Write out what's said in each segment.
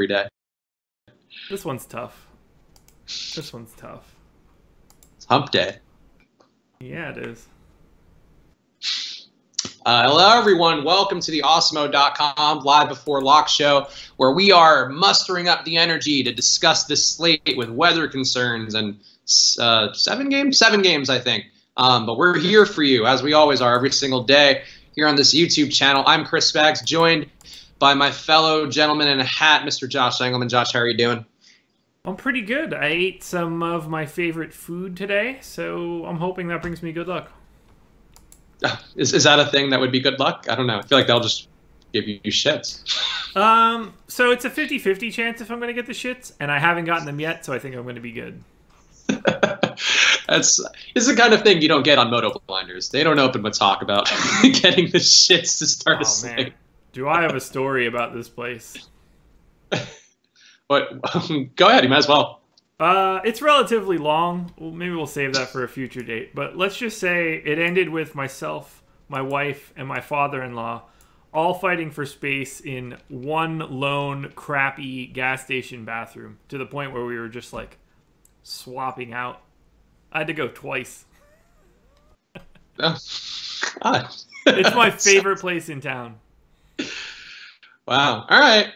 day. This one's tough. This one's tough. It's hump day. Yeah, it is. Hello, everyone. Welcome to the Awesemo.com live before lock show, where we are mustering up the energy to discuss this slate with weather concerns and seven games, I think. But we're here for you, as we always are, every single day here on this YouTube channel. I'm Chris Spags, joined by my fellow gentleman in a hat, Mr. Josh Engelman. Josh, how are you doing? I'm pretty good. I ate some of my favorite food today, so I'm hoping that brings me good luck. Is that a thing that would be good luck? I don't know. I feel like they'll just give you shits. So it's a 50-50 chance if I'm going to get the shits, and I haven't gotten them yet, so I think I'm going to be good. It's the kind of thing you don't get on Moto Blinders. They don't open with talk about getting the shits to start a slate. Man. Do I have a story about this place? But go ahead, you might as well. It's relatively long. Well, maybe we'll save that for a future date. But let's just say it ended with myself, my wife, and my father-in-law all fighting for space in one lone, crappy gas station bathroom to the point where we were just, like, swapping out. I had to go twice. Oh, God. It's my favorite place in town. Wow. All right.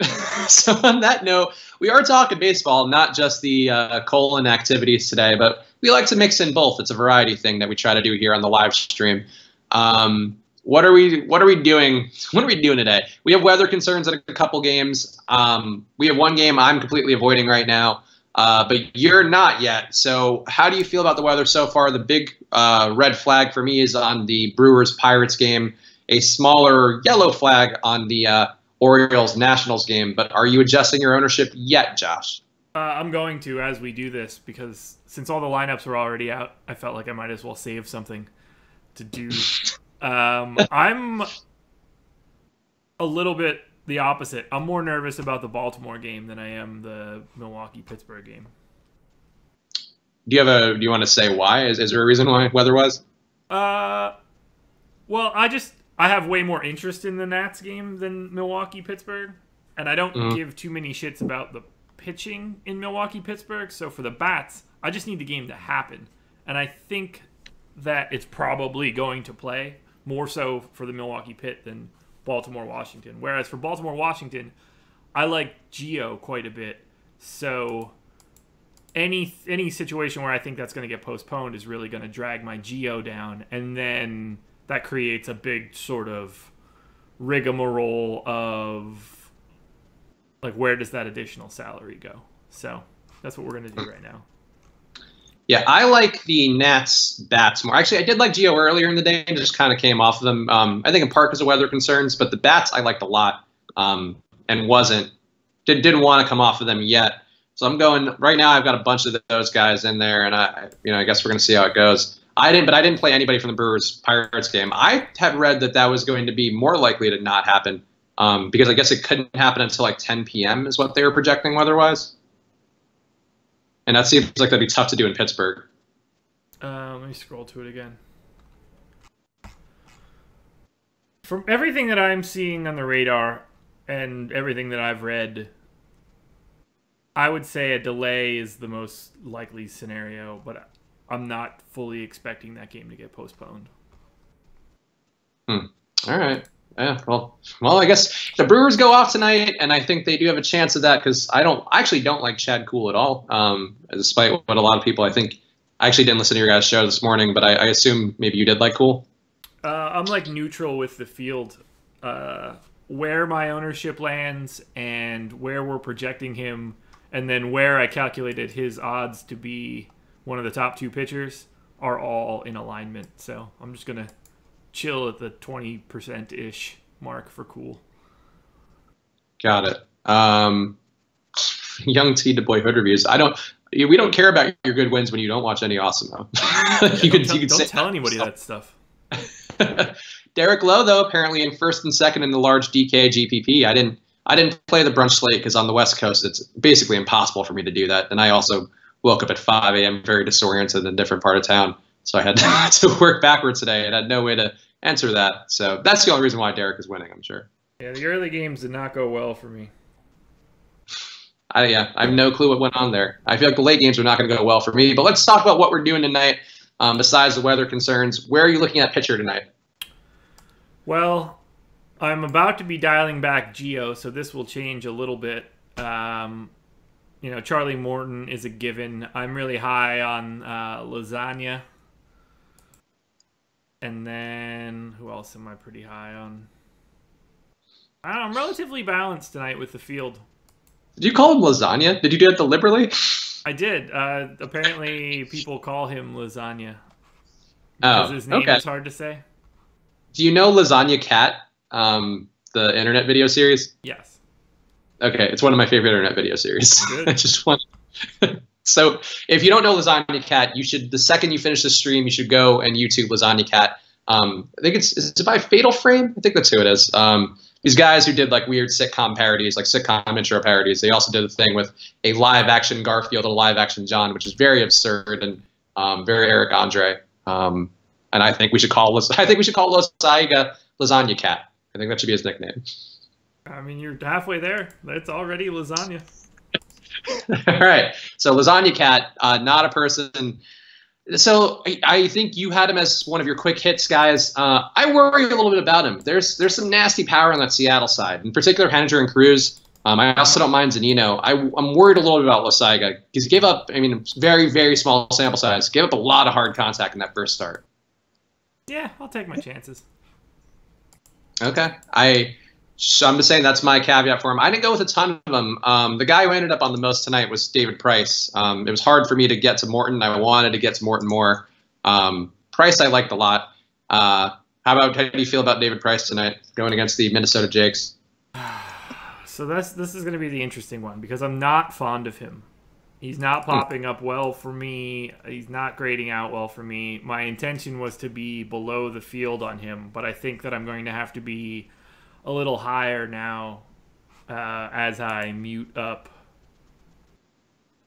So on that note, we are talking baseball, not just the colon activities today, but we like to mix in both. It's a variety thing that we try to do here on the live stream. What are we doing? What are we doing today? We have weather concerns at a couple games. We have one game I'm completely avoiding right now, but you're not yet. So how do you feel about the weather so far? The big red flag for me is on the Brewers-Pirates game, a smaller yellow flag on the Orioles-Nationals game. But are you adjusting your ownership yet, Josh? I'm going to as we do this because since all the lineups were already out, I felt like I might as well save something to do. I'm a little bit the opposite. I'm more nervous about the Baltimore game than I am the Milwaukee-Pittsburgh game. Do you want to say why? Is there a reason why weather-wise? Well, I have way more interest in the Nats game than Milwaukee-Pittsburgh, and I don't give too many shits about the pitching in Milwaukee-Pittsburgh. So for the bats, I just need the game to happen, and I think that it's probably going to play more so for the Milwaukee Pit than Baltimore-Washington. Whereas for Baltimore-Washington, I like Gio quite a bit. So any situation where I think that's going to get postponed is really going to drag my Gio down, and then that creates a big sort of rigmarole of, like, where does that additional salary go? So that's what we're going to do right now. Yeah, I like the Nats bats more. Actually, I did like Gio earlier in the day and just kind of came off of them. I think in part because of weather concerns, but the bats I liked a lot and didn't want to come off of them yet. So I'm going right now. I've got a bunch of those guys in there, and I guess we're going to see how it goes. I didn't play anybody from the Brewers-Pirates game. I had read that was going to be more likely to not happen because I guess it couldn't happen until like 10 p.m. is what they were projecting weather-wise. And that seems like that'd be tough to do in Pittsburgh. Let me scroll to it again. From everything that I'm seeing on the radar and everything that I've read, I would say a delay is the most likely scenario, but I'm not fully expecting that game to get postponed. All right. Yeah, well, I guess the Brewers go off tonight, and I think they do have a chance of that because I actually don't like Chad Kuhl at all, despite what a lot of people, I think. I actually didn't listen to your guys' show this morning, but I assume maybe you did like Kuhl. I'm like neutral with the field. Where my ownership lands and where we're projecting him, and then where I calculated his odds to be one of the top two pitchers are all in alignment. So I'm just going to chill at the 20%-ish mark for Kuhl. Got it. Young T to Boy Hood reviews. We don't care about your good wins when you don't watch any Awesemo. Don't tell anybody that stuff. Derek Lowe, though, apparently in first and second in the large DK GPP. I didn't play the brunch slate because on the West Coast it's basically impossible for me to do that. And I also woke up at 5 a.m. very disoriented in a different part of town. So I had to work backwards today and had no way to answer that. So that's the only reason why Derek is winning, I'm sure. Yeah, the early games did not go well for me. Yeah, I have no clue what went on there. I feel like the late games are not going to go well for me. But let's talk about what we're doing tonight. Besides the weather concerns, where are you looking at pitcher tonight? Well, I'm about to be dialing back Gio, so this will change a little bit. Charlie Morton is a given. I'm really high on Lasagna. And then, who else am I pretty high on? I don't know, I'm relatively balanced tonight with the field. Did you call him Lasagna? Did you do it deliberately? I did. Apparently, people call him Lasagna. Because his name is hard to say. Do you know Lasagna Cat, the internet video series? Yes. Okay, it's one of my favorite internet video series. Good. I just want. So, if you don't know Lasagna Cat, you should. The second you finish the stream, you should go and YouTube Lasagna Cat. I think is it by Fatal Frame? I think that's who it is. These guys who did like weird sitcom parodies, like sitcom intro parodies. They also did a thing with a live action Garfield and a live action John, which is very absurd and very Eric Andre. And I think we should call Lasagna Lasagna Cat. I think that should be his nickname. I mean, you're halfway there. That's already lasagna. All right. So Lasagna Cat, not a person. So I think you had him as one of your quick hits guys. I worry a little bit about him. There's some nasty power on that Seattle side, in particular Henninger and Cruz. I also don't mind Zunino. I'm worried a little bit about Lasagna because he gave up, very, very small sample size, gave up a lot of hard contact in that first start. Yeah, I'll take my chances. Okay. So I'm just saying that's my caveat for him. I didn't go with a ton of them. The guy who ended up on the most tonight was David Price. It was hard for me to get to Morton. I wanted to get to Morton more. Price I liked a lot. How do you feel about David Price tonight going against the Minnesota Jakes? So this is going to be the interesting one because I'm not fond of him. He's not popping up well for me. He's not grading out well for me. My intention was to be below the field on him, but I think that I'm going to have to be a little higher now as I mute up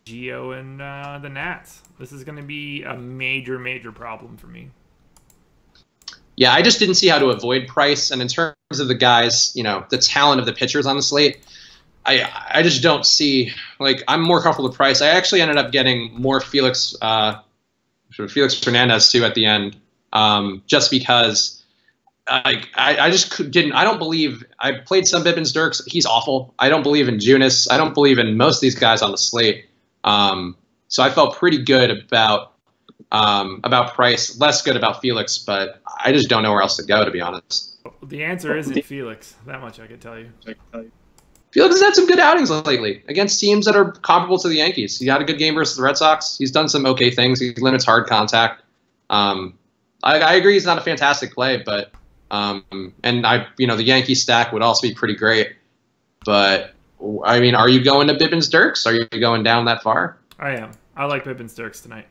Gio and the Nats. This is going to be a major, major problem for me. Yeah, I just didn't see how to avoid Price. And in terms of the guys, the talent of the pitchers on the slate, I just don't see, I'm more comfortable with Price. I actually ended up getting more Felix Fernandez too at the end, just because I just didn't. I don't believe. I played some Bibbins Dirks. He's awful. I don't believe in Junis. I don't believe in most of these guys on the slate. So I felt pretty good about Price. Less good about Felix, but I just don't know where else to go, to be honest. The answer isn't Felix. That much I can tell you. Felix has had some good outings lately against teams that are comparable to the Yankees. He had a good game versus the Red Sox. He's done some okay things. He limits hard contact. I agree he's not a fantastic play, but. The Yankee stack would also be pretty great. But, are you going to Bibbins Dirks? Are you going down that far? I am. I like Bibbins Dirks tonight.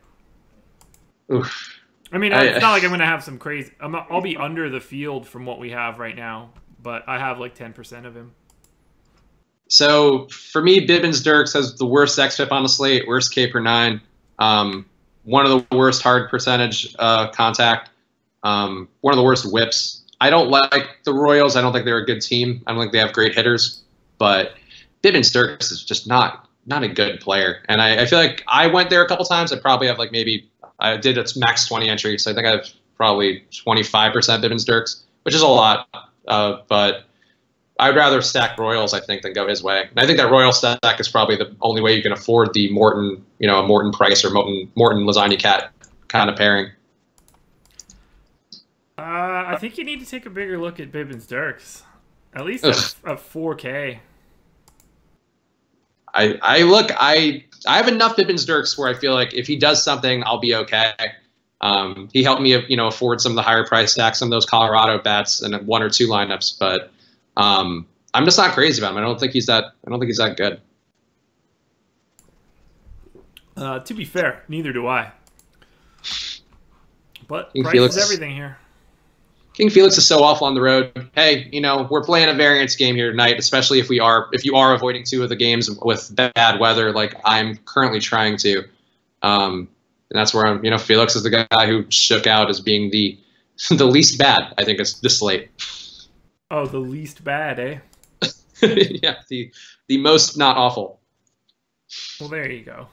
Oof. It's not like I'm going to have some crazy... I'll be under the field from what we have right now, but I have 10% of him. So, for me, Bibbins Dirks has the worst xFIP on the slate, worst K per 9, one of the worst hard percentage contact, one of the worst whips. I don't like the Royals. I don't think they're a good team. I don't think they have great hitters. But Bibbins Dirks is just not a good player. And I feel like I went there a couple times. I probably have I did its max 20 entry. So I think I have probably 25% Bibbins Dirks, which is a lot. But I'd rather stack Royals, I think, than go his way. And I think that Royal stack is probably the only way you can afford the Morton, a Morton Price or Morton Lasagna Cat kind of pairing. I think you need to take a bigger look at Bibbins Dirks. At least a 4K. I have enough Bibbins Dirks where I feel like if he does something, I'll be okay. He helped me, afford some of the higher price stacks, some of those Colorado bats, and one or two lineups. But I'm just not crazy about him. I don't think he's that good. To be fair, neither do I. But King price Felix is everything here. King Felix is so awful on the road. Hey, we're playing a variance game here tonight, especially if you are avoiding two of the games with bad weather, like I'm currently trying to. And that's where Felix is the guy who shook out as being the least bad. I think it's this slate. Oh, the least bad, eh? Yeah, the most not awful. Well, there you go.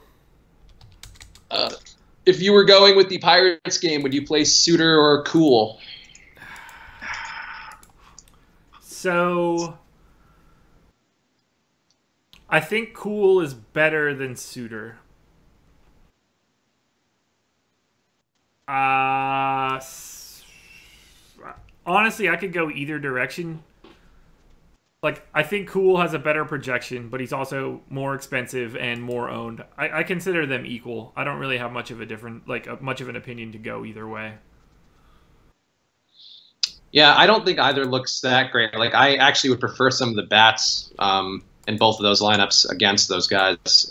If you were going with the Pirates game, would you play Suter or Cool? So, I think Cool is better than Suter. Honestly, I could go either direction. Like, I think Cool has a better projection, but he's also more expensive and more owned. I consider them equal. I don't really have much of much of an opinion to go either way. Yeah, I don't think either looks that great. Like, I actually would prefer some of the bats in both of those lineups against those guys.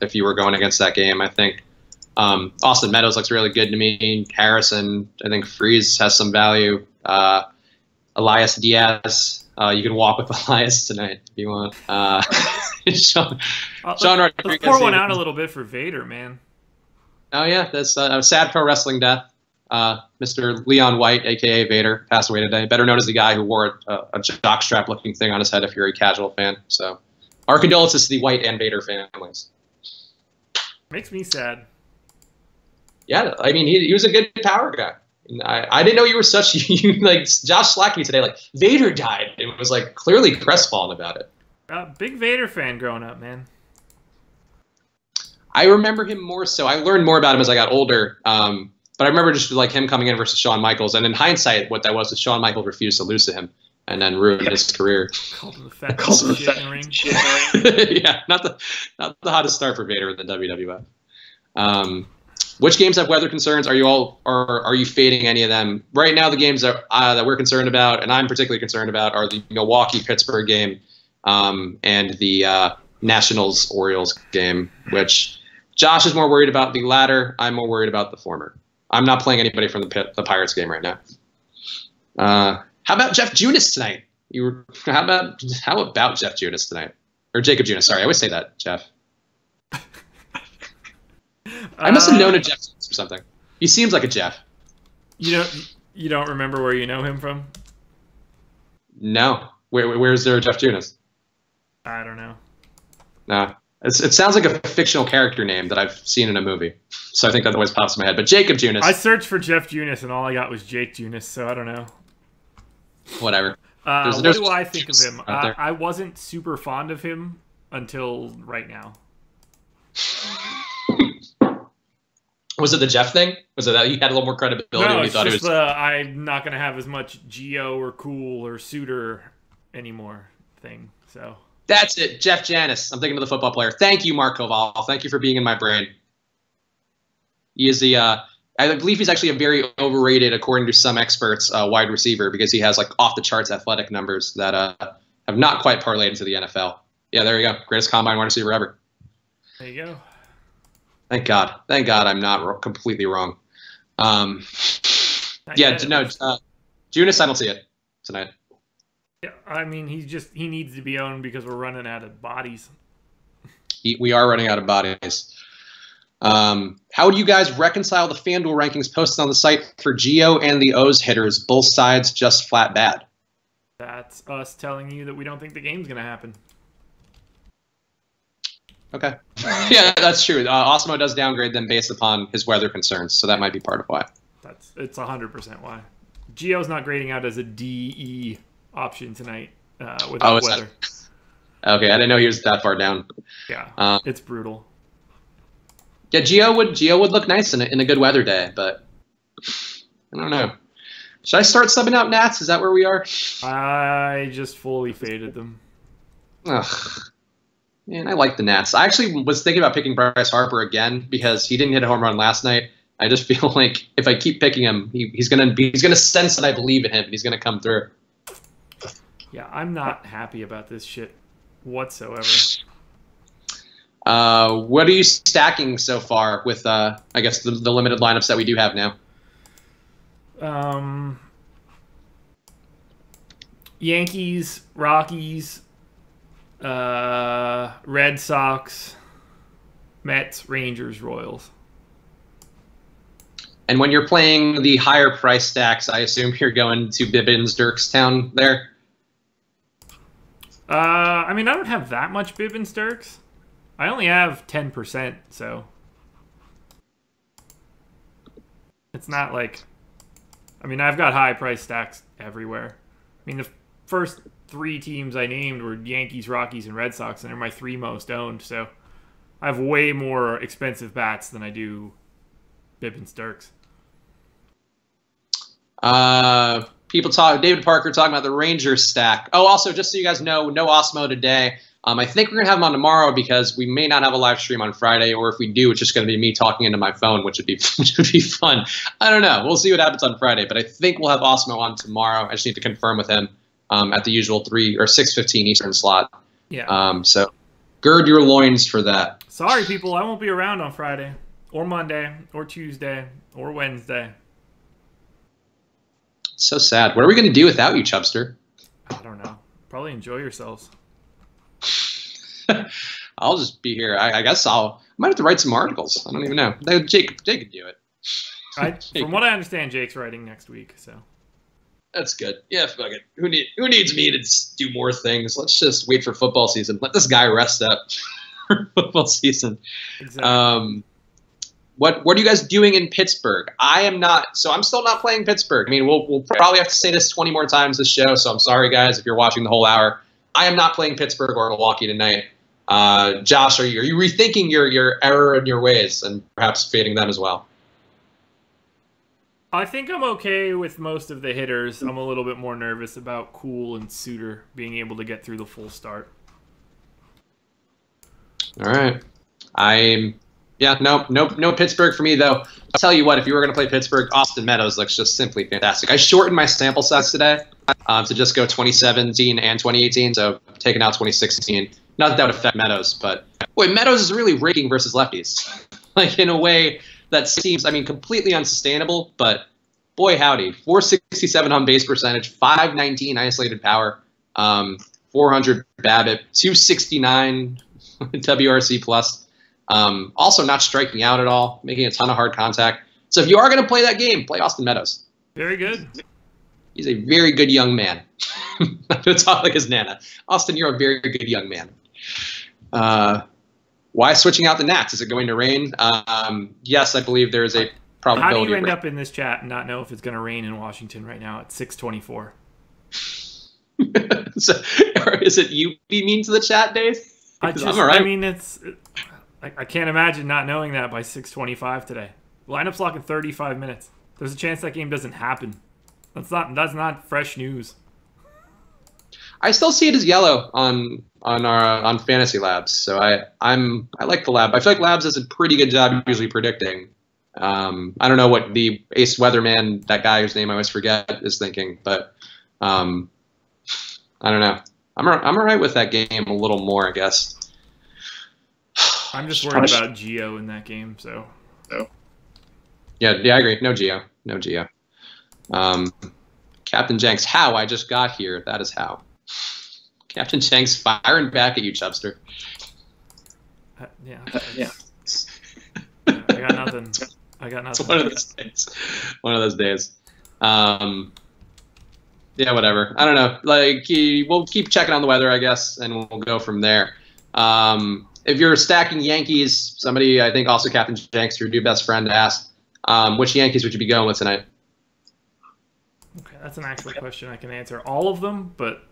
If you were going against that game, I think Austin Meadows looks really good to me. Harrison, I think Freeze has some value. Elias Diaz. You can walk with Elias tonight if you want. Sean Rodriguez. Let's pour one out a little bit for Vader, man. Oh, yeah. That's a sad pro wrestling death. Mr. Leon White, a.k.a. Vader, passed away today. Better known as the guy who wore a jockstrap-looking thing on his head if you're a casual fan. So our condolences to the White and Vader families. Makes me sad. Yeah, I mean, he was a good power guy. I didn't know you were such like Josh slacked me today. Like Vader died. It was like clearly crestfallen about it. Big Vader fan growing up, man. I remember him more so. I learned more about him as I got older. But I remember just like him coming in versus Shawn Michaels, and in hindsight, what that was Shawn Michaels refused to lose to him, and then ruined his career. Called him the fat shit in the ring. Yeah, not the hottest start for Vader in the WWF. Which games have weather concerns? Are you fading any of them? Right now, the games that we're concerned about, and I'm particularly concerned about, are the Milwaukee-Pittsburgh game and the Nationals-Orioles game, which Josh is more worried about the latter. I'm more worried about the former. I'm not playing anybody from the Pirates game right now. How about Jeff Junis tonight? How about Jeff Junis tonight? Or Jacob Junis, sorry. I always say that, Jeff. I must have known a Jeff or something. He seems like a Jeff. You don't remember where you know him from? No. Where's there a Jeff Junis? I don't know. No. It sounds like a fictional character name that I've seen in a movie. So I think that always pops in my head. But Jacob Junis. I searched for Jeff Junis and all I got was Jake Junis, so I don't know. Whatever. What do I think of him? I wasn't super fond of him until right now. Was it the Jeff thing? Was it that you had a little more credibility when you thought it was? I'm not going to have as much Geo or Cool or Suter anymore thing. So that's it, Jeff Janis. I'm thinking of the football player. Thank you, Mark Koval. Thank you for being in my brain. He is I believe he's actually a very overrated, according to some experts, wide receiver because he has like off the charts athletic numbers that have not quite parlayed into the NFL. Yeah, there you go. Greatest combine wide receiver ever. There you go. Thank God. Thank God I'm not completely wrong. Junis, I don't see it tonight. Yeah, I mean, he needs to be owned because we're running out of bodies. We are running out of bodies. How do you guys reconcile the FanDuel rankings posted on the site for Geo and the O's hitters? Both sides just flat bad. That's us telling you that we don't think the game's going to happen. Okay. Yeah, that's true. Osmo does downgrade them based upon his weather concerns, so that might be part of why. It's 100% why. Geo's not grading out as a DE option tonight without weather. Okay, I didn't know he was that far down. Yeah, it's brutal. Yeah, Geo would look nice in a good weather day, but I don't know. Should I start subbing out Nats? Is that where we are? I just fully faded them. Ugh. Man, I like the Nats. I actually was thinking about picking Bryce Harper again because he didn't hit a home run last night. I just feel like if I keep picking him, he's gonna sense that I believe in him and he's gonna come through. Yeah, I'm not happy about this shit whatsoever. What are you stacking so far with I guess the limited lineups that we do have now? Yankees, Rockies, Red Sox, Mets, Rangers, Royals. And when you're playing the higher price stacks, I assume you're going to Bibbins, Dirkstown there? I mean, I don't have that much Bibbins, Dirks. I only have 10%, so it's not like... I mean, I've got high price stacks everywhere. I mean, the first 3 teams I named were Yankees, Rockies, and Red Sox, and they're my 3 most owned, so I have way more expensive bats than I do Bib and Sturks. David Parker talking about the Rangers stack. Oh, also, just so you guys know, no Osmo today. I think we're going to have him on tomorrow because we may not have a live stream on Friday, or if we do, it's just going to be me talking into my phone, which would be fun. I don't know. We'll see what happens on Friday, but I think we'll have Osmo on tomorrow. I just need to confirm with him at the usual 3 or 6:15 Eastern slot. Yeah. So gird your loins for that. Sorry, people. I won't be around on Friday or Monday or Tuesday or Wednesday. So sad. What are we going to do without you, Chubster? I don't know. Probably enjoy yourselves. I'll just be here. I guess I might have to write some articles. I don't even know. Jake could do it. From what I understand, Jake's writing next week, so that's good. Yeah, fuck it. Who needs me to do more things? Let's just wait for football season. Let this guy rest up for football season. Exactly. What are you guys doing in Pittsburgh? I am not. So I'm still not playing Pittsburgh. I mean, we'll probably have to say this 20 more times this show. So I'm sorry, guys, if you're watching the whole hour. I am not playing Pittsburgh or Milwaukee tonight. Josh, are you rethinking your error in your ways and perhaps fading them as well? I think I'm okay with most of the hitters. I'm a little bit more nervous about Cool and Suter being able to get through the full start. All right. No Pittsburgh for me, though. I'll tell you what, if you were going to play Pittsburgh, Austin Meadows looks just simply fantastic. I shortened my sample size today to just go 2017 and 2018, so taking out 2016. Not that would affect Meadows, but boy, Meadows is really raking versus lefties, like in a way that seems, completely unsustainable. But boy, howdy, 467 on base percentage, 519 isolated power, 400 BABIP, 269 WRC plus. Also not striking out at all, making a ton of hard contact. So if you are going to play that game, play Austin Meadows. Very good. He's a very good young man. I'm going to talk like his nana. Austin, you're a very good young man. Why switching out the Nats? Is it going to rain? Yes, I believe there is a probability. How do you end up in this chat and not know if it's going to rain in Washington right now at 6:24? So, is it you be mean to the chat, Dave? I can't imagine not knowing that by 6:25 today. Lineup's locked in 35 minutes. There's a chance that game doesn't happen. That's not fresh news. I still see it as yellow on Fantasy Labs, so I like the lab. I feel like Labs does a pretty good job usually predicting. I don't know what the ace weatherman, that guy whose name I always forget, is thinking, but I don't know. I'm all right with that game a little more, I guess. I'm just worried about Gio in that game, so. Yeah, I agree. No Gio. Captain Jenks, how I just got here. That is how. Captain Jenks firing back at you, Chubster. Yeah. I got nothing. It's one of those days. Yeah, whatever. I don't know. We'll keep checking on the weather, I guess, and we'll go from there. If you're stacking Yankees, somebody, I think also Captain Jenks, your new best friend, asked, which Yankees would you be going with tonight? Okay, that's an actual question I can answer. All of them, but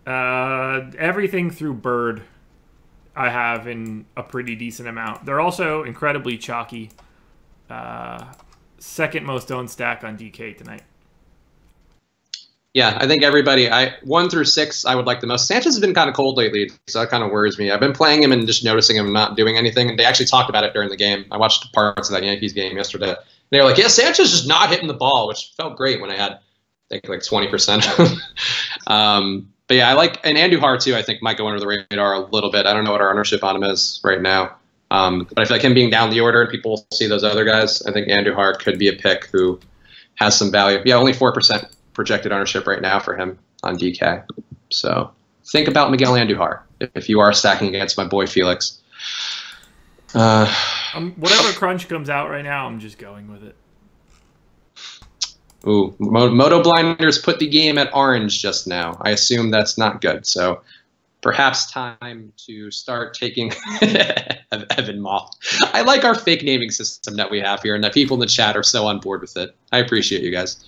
everything through Bird I have in a pretty decent amount. They're also incredibly chalky. Second most owned stack on DK tonight. Yeah, I think everybody, 1 through 6, I would like the most. Sanchez has been kind of cold lately, so that kind of worries me. I've been playing him and just noticing him not doing anything, and they actually talked about it during the game. I watched parts of that Yankees game yesterday. They were like, yeah, Sanchez is not hitting the ball, which felt great when I had, I think, like 20%. But yeah, I like, and Andujar too, I think might go under the radar a little bit. I don't know what our ownership on him is right now. But I feel like him being down the order and people see those other guys, I think Andujar could be a pick who has some value. Yeah, only 4% projected ownership right now for him on DK. So think about Miguel Andujar if you are stacking against my boy Felix. Whatever crunch comes out right now, I'm just going with it. Ooh, Moto Blinders put the game at orange just now. I assume that's not good. So perhaps time to start taking Evan Moth. I like our fake naming system that we have here, and that people in the chat are so on board with it. I appreciate you guys.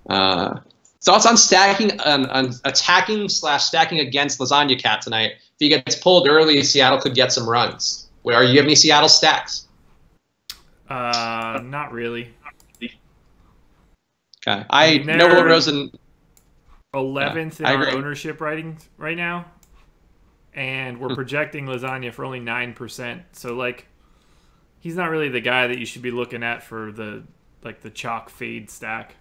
Thoughts on on attacking/stacking against Lasagna Cat tonight? If he gets pulled early, Seattle could get some runs. Where you have any Seattle stacks? Not really. Okay, I know what Rosen. 11th in our ownership ratings right now, and we're projecting Lasagna for only 9%. So like, he's not really the guy that you should be looking at for the chalk fade stack.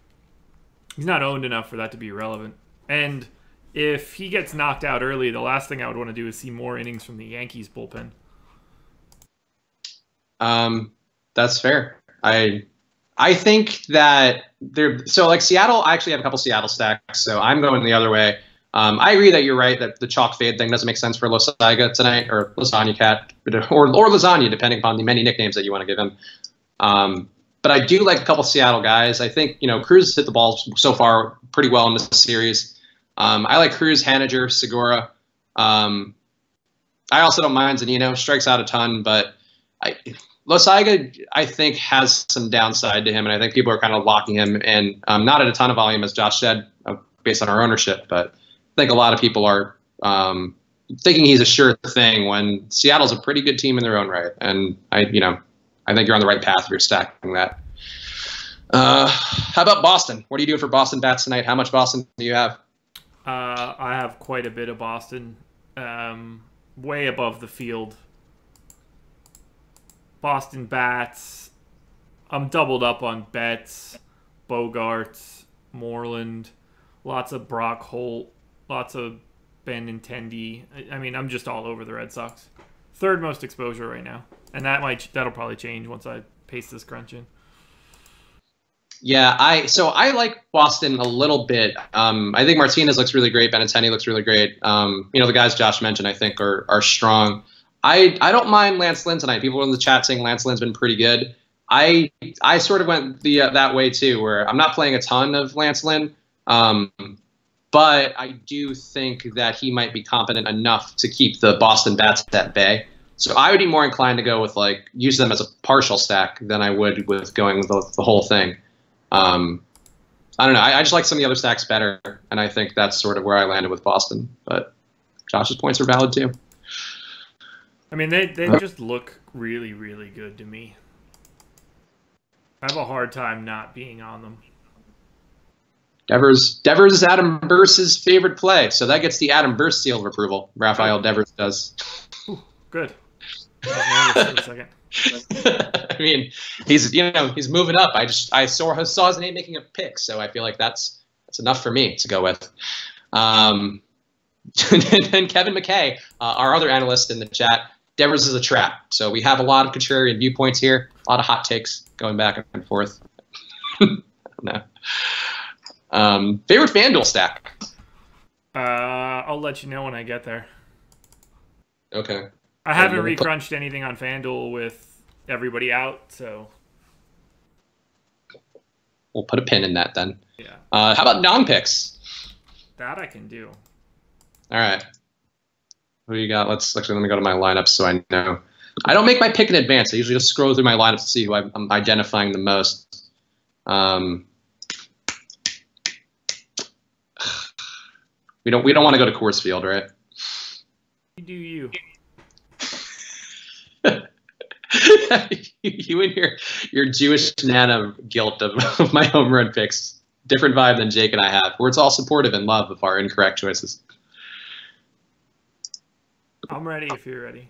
He's not owned enough for that to be relevant. And if he gets knocked out early, the last thing I would want to do is see more innings from the Yankees bullpen. That's fair. I think that Seattle, I actually have a couple Seattle stacks, so I'm going the other way. I agree that you're right that the chalk fade thing doesn't make sense for Losaiga tonight, or Lasagna Cat, or Lasagna, depending upon the many nicknames that you want to give him. But I do like a couple Seattle guys. I think, Cruz has hit the ball so far pretty well in this series. I like Cruz, Haniger, Segura. I also don't mind Zunino. Strikes out a ton, but Losaiga, I think, has some downside to him, and I think people are kind of locking him in. Not at a ton of volume, as Josh said, based on our ownership, but I think a lot of people are thinking he's a sure thing when Seattle's a pretty good team in their own right. And I think you're on the right path if you're stacking that. How about Boston? What are you doing for Boston bats tonight? How much Boston do you have? I have quite a bit of Boston, way above the field. Boston bats. I'm doubled up on Betts, Bogarts, Moreland, lots of Brock Holt, lots of Benintendi. I mean, I'm just all over the Red Sox. Third most exposure right now, and that'll probably change once I paste this crunch in. Yeah, I like Boston a little bit. I think Martinez looks really great. Benintendi looks really great. The guys Josh mentioned, I think, are strong. I don't mind Lance Lynn tonight. People in the chat saying Lance Lynn's been pretty good. I sort of went that way too, where I'm not playing a ton of Lance Lynn, but I do think that he might be competent enough to keep the Boston bats at bay. So I would be more inclined to go with use them as a partial stack than I would with going with the whole thing. I don't know. I just like some of the other stacks better, and I think that's sort of where I landed with Boston. But Josh's points are valid too. I mean, they just look really, really good to me. I have a hard time not being on them. Devers is Adam Burst's favorite play, so that gets the Adam Burst seal of approval. Rafael Devers does. Ooh, good. I was nervous for a second. I mean, he's moving up. I saw his name making a pick, so I feel like that's enough for me to go with. And Kevin McKay, our other analyst in the chat, Devers is a trap. So we have a lot of contrarian viewpoints here, a lot of hot takes going back and forth. I don't know. Favorite FanDuel stack? I'll let you know when I get there. Okay. I haven't recrunched anything on FanDuel with everybody out, so we'll put a pin in that then. Yeah. How about non-picks? That I can do. All right. Who you got? Let me go to my lineups so I know. I don't make my pick in advance. I usually just scroll through my lineups to see who I'm identifying the most. We don't want to go to Coors Field, right? You do you. You and your Jewish Nana guilt of my home run picks. Different vibe than Jake and I have, where it's all supportive and love of our incorrect choices. I'm ready if you're ready.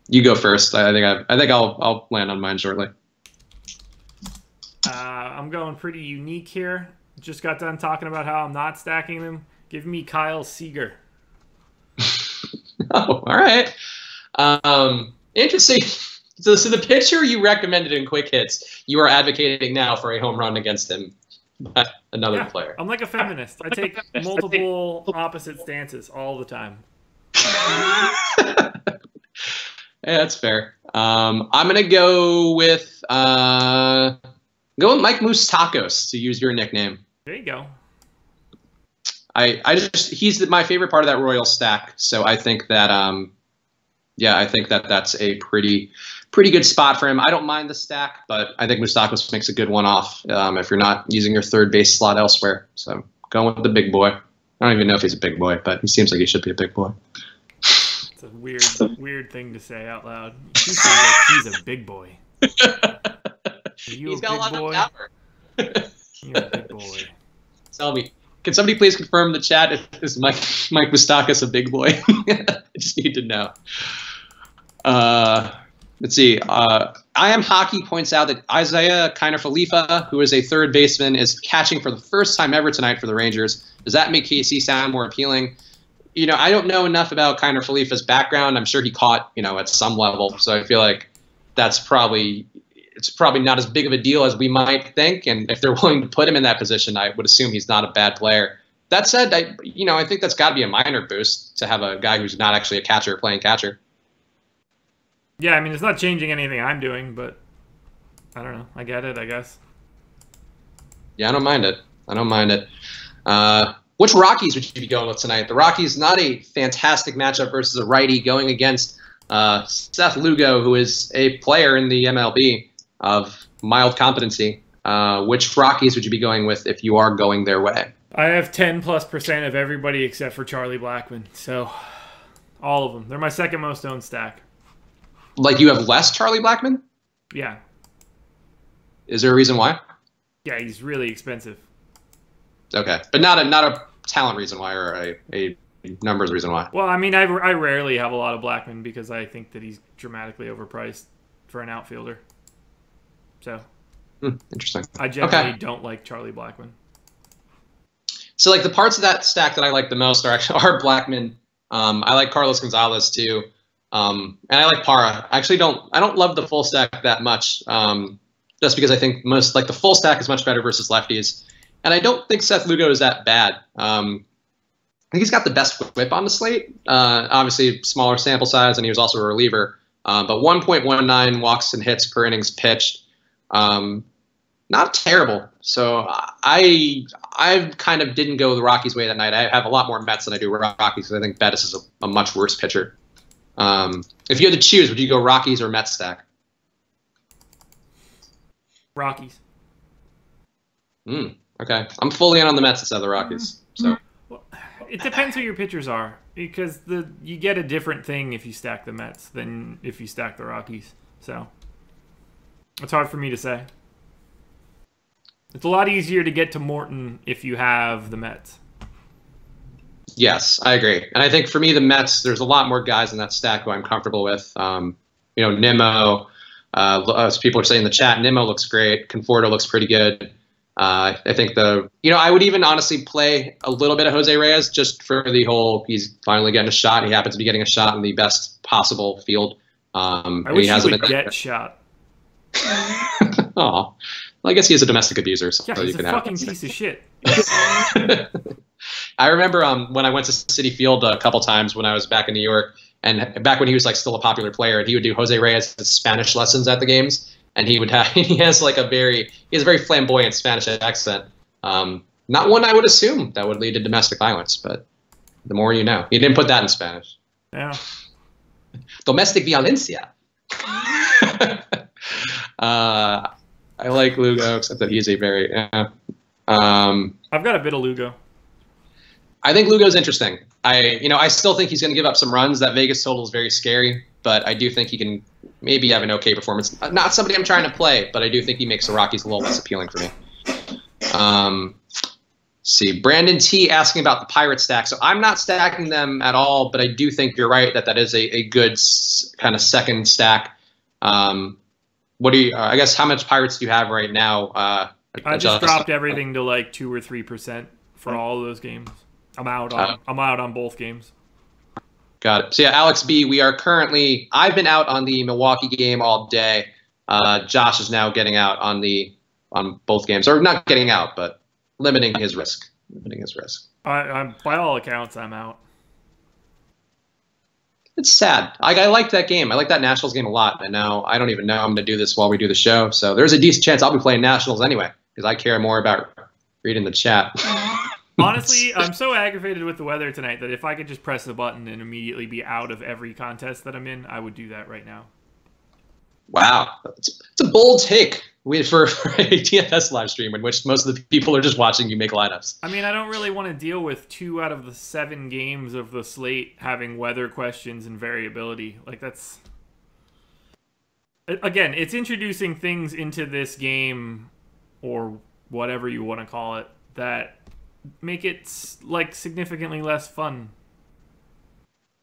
You go first. I think I'll land on mine shortly. I'm going pretty unique here. Just got done talking about how I'm not stacking them. Give me Kyle Seager. Oh, all right. Interesting. So the pitcher you recommended in quick hits, you are advocating now for a home run against him. Another player. I'm like a feminist. I take multiple opposite stances all the time. Yeah, that's fair. I'm gonna go with Mike Moose Tacos, to use your nickname. There you go. he's my favorite part of that Royal stack. So I think that I think that that's a pretty good spot for him. I don't mind the stack, but I think Moustakas makes a good one off if you're not using your third base slot elsewhere. So going with the big boy. I don't even know if he's a big boy, but he seems like he should be a big boy. It's a weird thing to say out loud. He seems like he's a big boy. He's got a lot of power. You're a big boy. Tell me, can somebody please confirm in the chat is Mike Moustakas a big boy? I just need to know. Let's see. I Am Hockey points out that Isaiah Kiner-Falefa, who is a third baseman, is catching for the first time ever tonight for the Rangers. Does that make KC sound more appealing? I don't know enough about Kiner-Falefa's background. I'm sure he caught, at some level. So I feel like it's probably not as big of a deal as we might think. And if they're willing to put him in that position, I would assume he's not a bad player. That said, I think that's got to be a minor boost to have a guy who's not actually a catcher playing catcher. Yeah, I mean, it's not changing anything I'm doing, but I don't know. I get it, I guess. Yeah, I don't mind it. Which Rockies would you be going with tonight? The Rockies, not a fantastic matchup versus a righty going against Seth Lugo, who is a player in the MLB of mild competency. Which Rockies would you be going with if you are going their way? I have 10+% of everybody except for Charlie Blackmon. So all of them. They're my second most owned stack. Like you have less Charlie Blackmon? Yeah. Is there a reason why? Yeah, he's really expensive. Okay, but not a talent reason why or a numbers reason why. Well, I mean, I rarely have a lot of Blackmon because I think that he's dramatically overpriced for an outfielder. So interesting. I generally don't like Charlie Blackmon. So like the parts of that stack that I like the most are Blackmon. I like Carlos Gonzalez too. And I like Parra. I don't love the full stack that much. Just because I think the full stack is much better versus lefties. And I don't think Seth Lugo is that bad. I think he's got the best whip on the slate. Obviously smaller sample size, and he was also a reliever. But 1.19 walks and hits per innings pitched. Not terrible. So I kind of didn't go the Rockies way that night. I have a lot more Mets than I do Rockies because I think Bettis is a much worse pitcher. If you had to choose, would you go Rockies or Mets stack? Rockies. Okay. I'm fully in on the Mets instead of the Rockies. So well, it depends who your pitchers are because you get a different thing if you stack the Mets than if you stack the Rockies. So it's hard for me to say. It's a lot easier to get to Morton if you have the Mets. Yes, I agree. And I think for me, the Mets, there's a lot more guys in that stack who I'm comfortable with. Nimmo, as people are saying in the chat, Nimmo looks great. Conforto looks pretty good. I think I would even honestly play a little bit of Jose Reyes just for the whole, he's finally getting a shot. He happens to be getting a shot in the best possible field. I wish he would get shot. Oh, well, I guess he is a domestic abuser. So yeah, he's a fucking piece of shit. I remember when I went to Citi Field a couple times when I was back in New York, and back when he was still a popular player, and he would do Jose Reyes' Spanish lessons at the games, and he has a very flamboyant Spanish accent. Not one I would assume that would lead to domestic violence, but the more you know. He didn't put that in Spanish. Yeah. Domestic violencia. I like Lugo, except that he's a very. I've got a bit of Lugo. I think Lugo's interesting. I still think he's going to give up some runs. That Vegas total is very scary, but I do think he can maybe have an okay performance. Not somebody I'm trying to play, but I do think he makes the Rockies a little less appealing for me. See, Brandon T asking about the Pirate stack. So I'm not stacking them at all, but I do think you're right that is a good kind of second stack. What do you? I guess how much Pirates do you have right now? I just dropped everything to like 2 or 3% for all of those games. I'm out on both games. Got it. So yeah, Alex B, I've been out on the Milwaukee game all day. Josh is now getting out on both games, or not getting out, but limiting his risk. By all accounts, I'm out. It's sad. I like that game. I like that Nationals game a lot. And now I don't even know I'm going to do this while we do the show. So there's a decent chance I'll be playing Nationals anyway, because I care more about reading the chat. Honestly, I'm so aggravated with the weather tonight that if I could just press the button and immediately be out of every contest that I'm in, I would do that right now. Wow, it's a bold take for a DFS live stream in which most of the people are just watching you make lineups. I mean, I don't really want to deal with 2 out of the 7 games of the slate having weather questions and variability. Like, that's... Again, it's introducing things into this game, or whatever you want to call it, that make it, like, significantly less fun.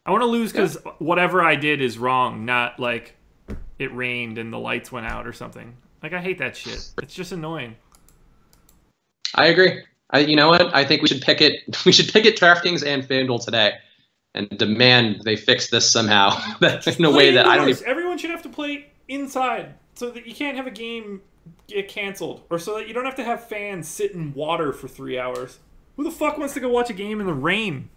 I want to lose because whatever I did is wrong, not, like, it rained and the lights went out or something. Like, I hate that shit. It's just annoying. I agree. You know what? I think we should pick it. We should pick it DraftKings and FanDuel today, and demand they fix this somehow in a way that I don't. Everyone should have to play inside, so that you can't have a game get canceled, or so that you don't have to have fans sit in water for 3 hours. Who the fuck wants to go watch a game in the rain?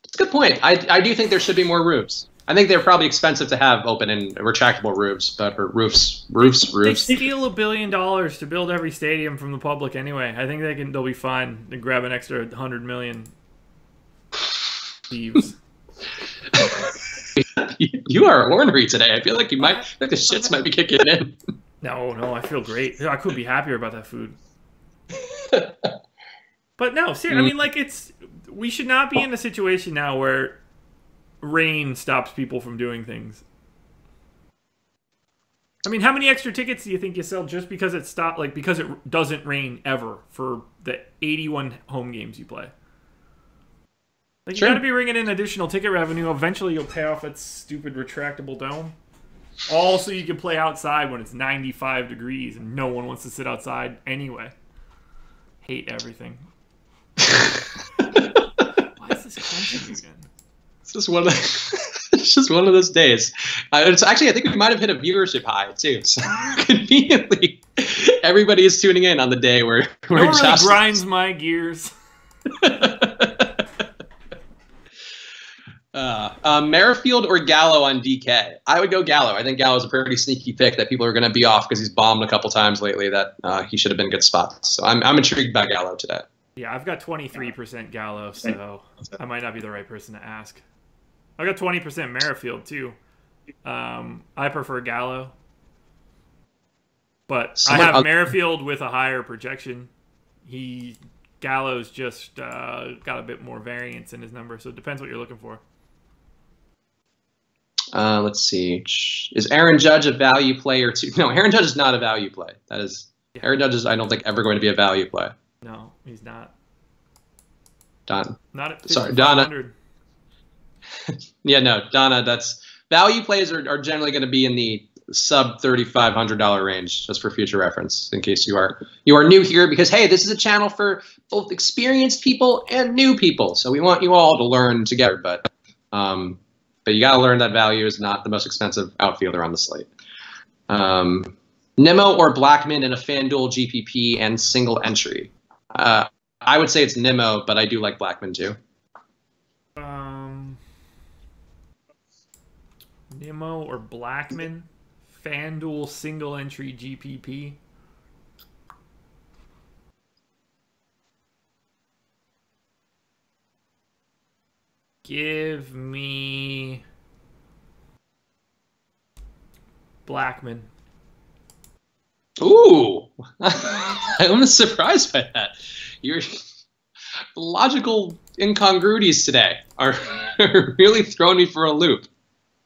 It's a good point. I do think there should be more roofs. I think they're probably expensive to have open and retractable roofs, or roofs. They steal $1 billion to build every stadium from the public anyway. I think they'll be fine to grab an extra 100 million. Thieves. You are ornery today. I feel like the shits might be kicking in. No, I feel great. I couldn't be happier about that food. But no, seriously, I mean, like, we should not be in a situation now where rain stops people from doing things. I mean, how many extra tickets do you think you sell just because it stopped, like, because it doesn't rain ever for the 81 home games you play? Like, you gotta be bringing in additional ticket revenue. Eventually you'll pay off that stupid retractable dome. All so you can play outside when it's 95 degrees and no one wants to sit outside anyway. Hate everything. Why is this crunching again? It's just one of those days. It's actually, I think we might have hit a viewership high too. So conveniently, everybody is tuning in on the day where Josh really grinds my gears. Merrifield or Gallo on DK? I would go Gallo. I think Gallo's a pretty sneaky pick that people are going to be off because he's bombed a couple times lately. That he should have been good spots. So I'm intrigued by Gallo today. Yeah, I've got 23% Gallo, so I might not be the right person to ask. I got 20% Merrifield too. I prefer Gallo, but I have Merrifield with a higher projection. Gallo's just got a bit more variance in his number, so it depends what you're looking for. Let's see. Is Aaron Judge a value play or two? No, Aaron Judge is not a value play. Aaron Judge is, I don't think, ever going to be a value play. No, he's not. Done. Not at Sorry, Donna. Yeah, no, Donna. That's value plays are generally going to be in the sub $3,500 range, just for future reference, in case you are new here. Because hey, this is a channel for both experienced people and new people, so we want you all to learn together. But you got to learn that value is not the most expensive outfielder on the slate. Nimmo or Blackman in a FanDuel GPP and single entry. I would say it's Nimmo, but I do like Blackman too. Nimmo or Blackman, FanDuel single entry GPP. Give me Blackman. Ooh, I'm surprised by that. Your logical incongruities today are really throwing me for a loop.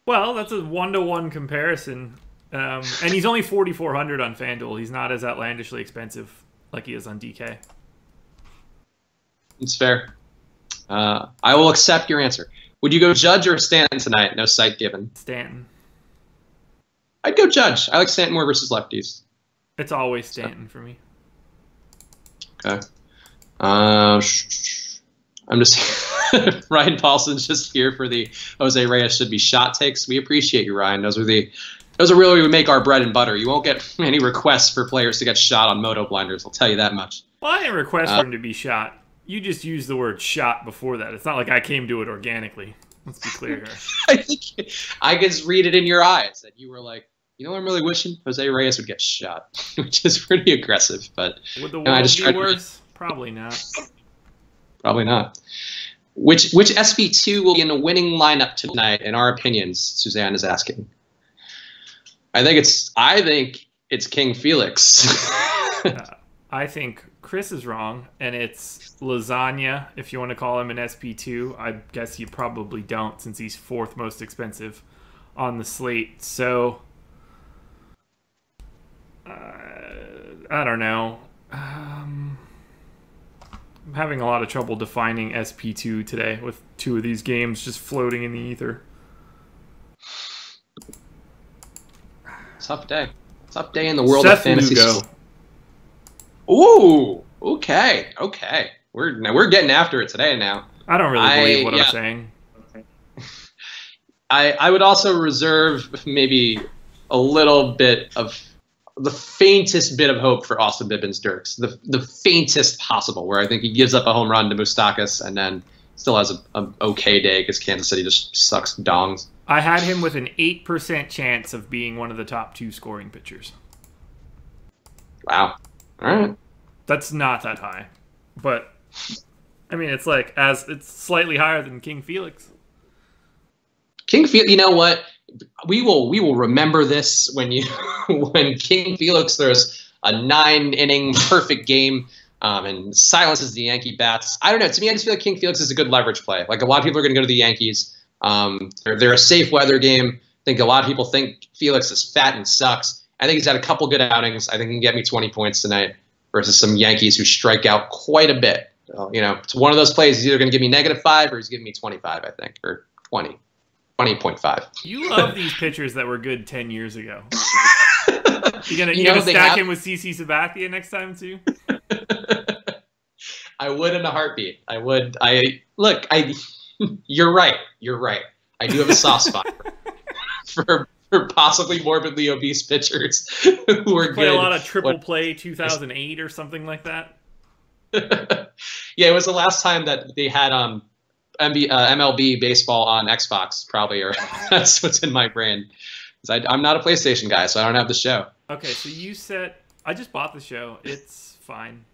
Well, that's a 1-to-1 comparison, and he's only 4,400 on FanDuel. He's not as outlandishly expensive like he is on DK. It's fair. I will accept your answer. Would you go Judge or Stanton tonight? No site given. Stanton. I'd go Judge. I like Stanton more versus lefties. It's always Stanton for me. Okay. I'm just Ryan Paulson's just here for the Jose Reyes should be shot takes. We appreciate you, Ryan. Those are really where we make our bread and butter. You won't get any requests for players to get shot on moto blinders. I'll tell you that much. Well, I didn't request for him to be shot. You just used the word shot before that. It's not like I came to it organically. Let's be clear here. I think I can read it in your eyes that you were like, you know, I'm really wishing Jose Reyes would get shot, which is pretty aggressive. But would the world be worse? Probably not. Probably not. Which SP2 will be in a winning lineup tonight, in our opinions? Suzanne is asking. I think it's King Felix. I think Chris is wrong, and it's Lasagna, if you want to call him an SP2. I guess you probably don't, since he's fourth most expensive on the slate. So, I don't know. I'm having a lot of trouble defining SP2 today with two of these games just floating in the ether. Tough day. Tough day in the world Seth of fantasy. Lugo. Ooh, okay. We're getting after it today now. I don't really believe what I'm saying. I would also reserve maybe a little bit of the faintest bit of hope for Austin Bibbins-Dirks, the faintest possible, where I think he gives up a home run to Moustakas and then still has an okay day because Kansas City just sucks dongs. I had him with an 8% chance of being one of the top 2 scoring pitchers. Wow. All right. That's not that high. But, I mean, it's slightly higher than King Felix. King Felix, you know what? We will remember this when King Felix throws a 9-inning perfect game and silences the Yankee bats. I don't know. To me, I just feel like King Felix is a good leverage play. Like, a lot of people are going to go to the Yankees. They're a safe weather game. I think a lot of people think Felix is fat and sucks. I think he's had a couple good outings. I think he can get me 20 points tonight versus some Yankees who strike out quite a bit. So, it's one of those plays. He's either going to give me -5 or he's giving me 25, I think, or 20. 20.5. You love these pitchers that were good 10 years ago. You gonna stack him with CC Sabathia next time too? I would in a heartbeat. I would. You're right. You're right. I do have a soft spot for possibly morbidly obese pitchers who are play good. A lot of triple play 2008 or something like that. Yeah, it was the last time that they had MLB baseball on Xbox, probably, or that's what's in my brain. I'm not a PlayStation guy, so I don't have the show. Okay, so you said I just bought the show. It's fine.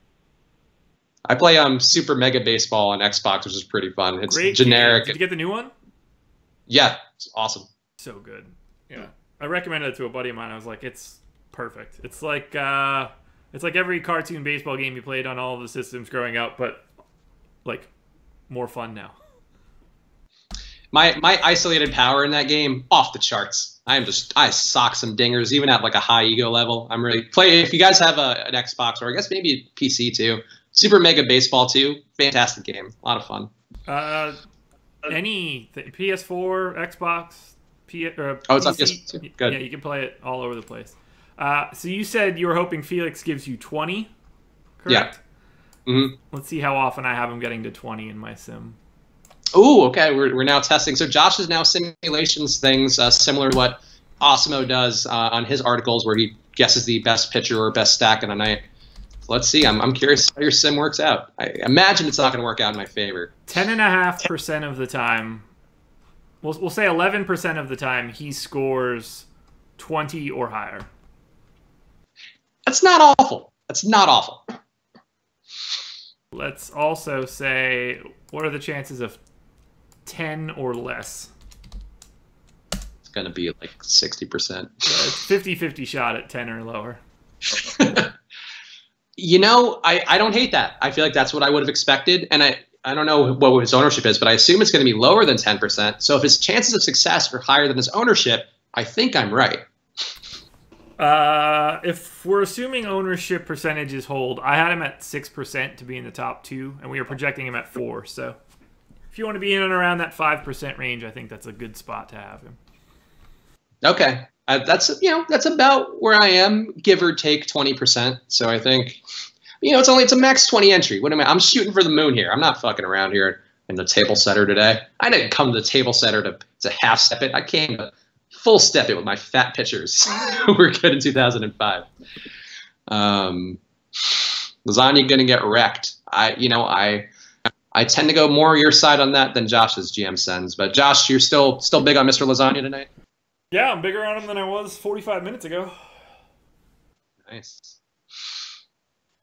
I play Super Mega Baseball on Xbox, which is pretty fun. It's great generic. Did you get the new one? Yeah, it's awesome. So good. Yeah, I recommended it to a buddy of mine. I was like, it's perfect. It's like every cartoon baseball game you played on all of the systems growing up, but like more fun now. My isolated power in that game, off the charts. I sock some dingers, even at like a high ego level. I'm really if you guys have an Xbox, or I guess maybe a PC too, Super Mega Baseball 2, fantastic game, a lot of fun. PS4, Xbox, it's PC, on PS2. Good. Yeah, you can play it all over the place. So you said you were hoping Felix gives you 20, correct? Yeah. Mm-hmm. Let's see how often I have him getting to 20 in my sim. Ooh, okay. We're now testing. So Josh is now simulations things similar to what Osmo does on his articles, where he guesses the best pitcher or best stack in a night. So let's see. I'm curious how your sim works out. I imagine it's not going to work out in my favor. 10.5% of the time, we'll say 11% of the time, he scores 20 or higher. That's not awful. That's not awful. Let's also say, what are the chances of 10 or less? It's going to be like 60%. It's 50-50 shot at 10 or lower. I don't hate that. I feel like that's what I would have expected. And I don't know what his ownership is, but I assume it's going to be lower than 10%. So if his chances of success are higher than his ownership, I think I'm right. If we're assuming ownership percentages hold, I had him at 6% to be in the top 2, and we are projecting him at 4. So if you want to be in and around that 5% range, I think that's a good spot to have him. Okay. That's about where I am, give or take 20%. So I think, it's a max 20 entry. I'm shooting for the moon here. I'm not fucking around here in the table setter today. I didn't come to the table setter to half step it. I came to full step it with my fat pitchers who were good in 2005. Lasagna going to get wrecked. I tend to go more your side on that than Josh's GM sends. But Josh, you're still big on Mr. Lasagna tonight? Yeah, I'm bigger on him than I was 45 minutes ago. Nice.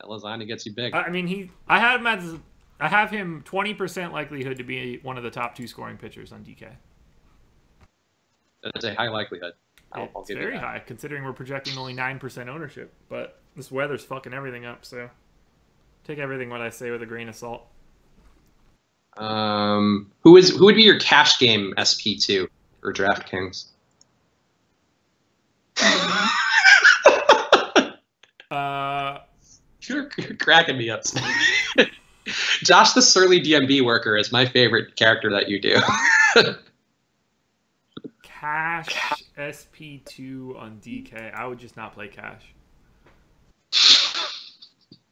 That lasagna gets you big. I mean, I have him 20% likelihood to be one of the top 2 scoring pitchers on DK. That's a high likelihood. I'll It's give very you that. high, considering we're projecting only 9% ownership. But this weather's fucking everything up, so take everything what I say with a grain of salt. Who would be your cash game SP2 or DraftKings? You're cracking me up. Josh the Surly DMB worker is my favorite character that you do. Cash SP2 on DK. I would just not play cash.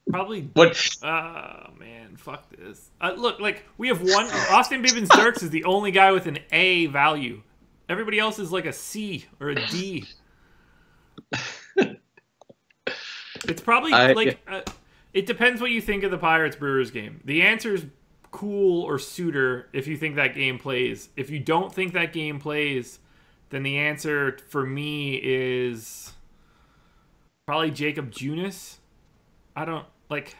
Probably. What? Man, fuck this. Look, like, we have one. Austin Bibbins Dirks is the only guy with an A value. Everybody else is like a C or a D. It's probably it depends what you think of the Pirates Brewers game. The answer is Cool or Suitor if you think that game plays. If you don't think that game plays, then the answer for me is probably Jacob Junis. I don't like.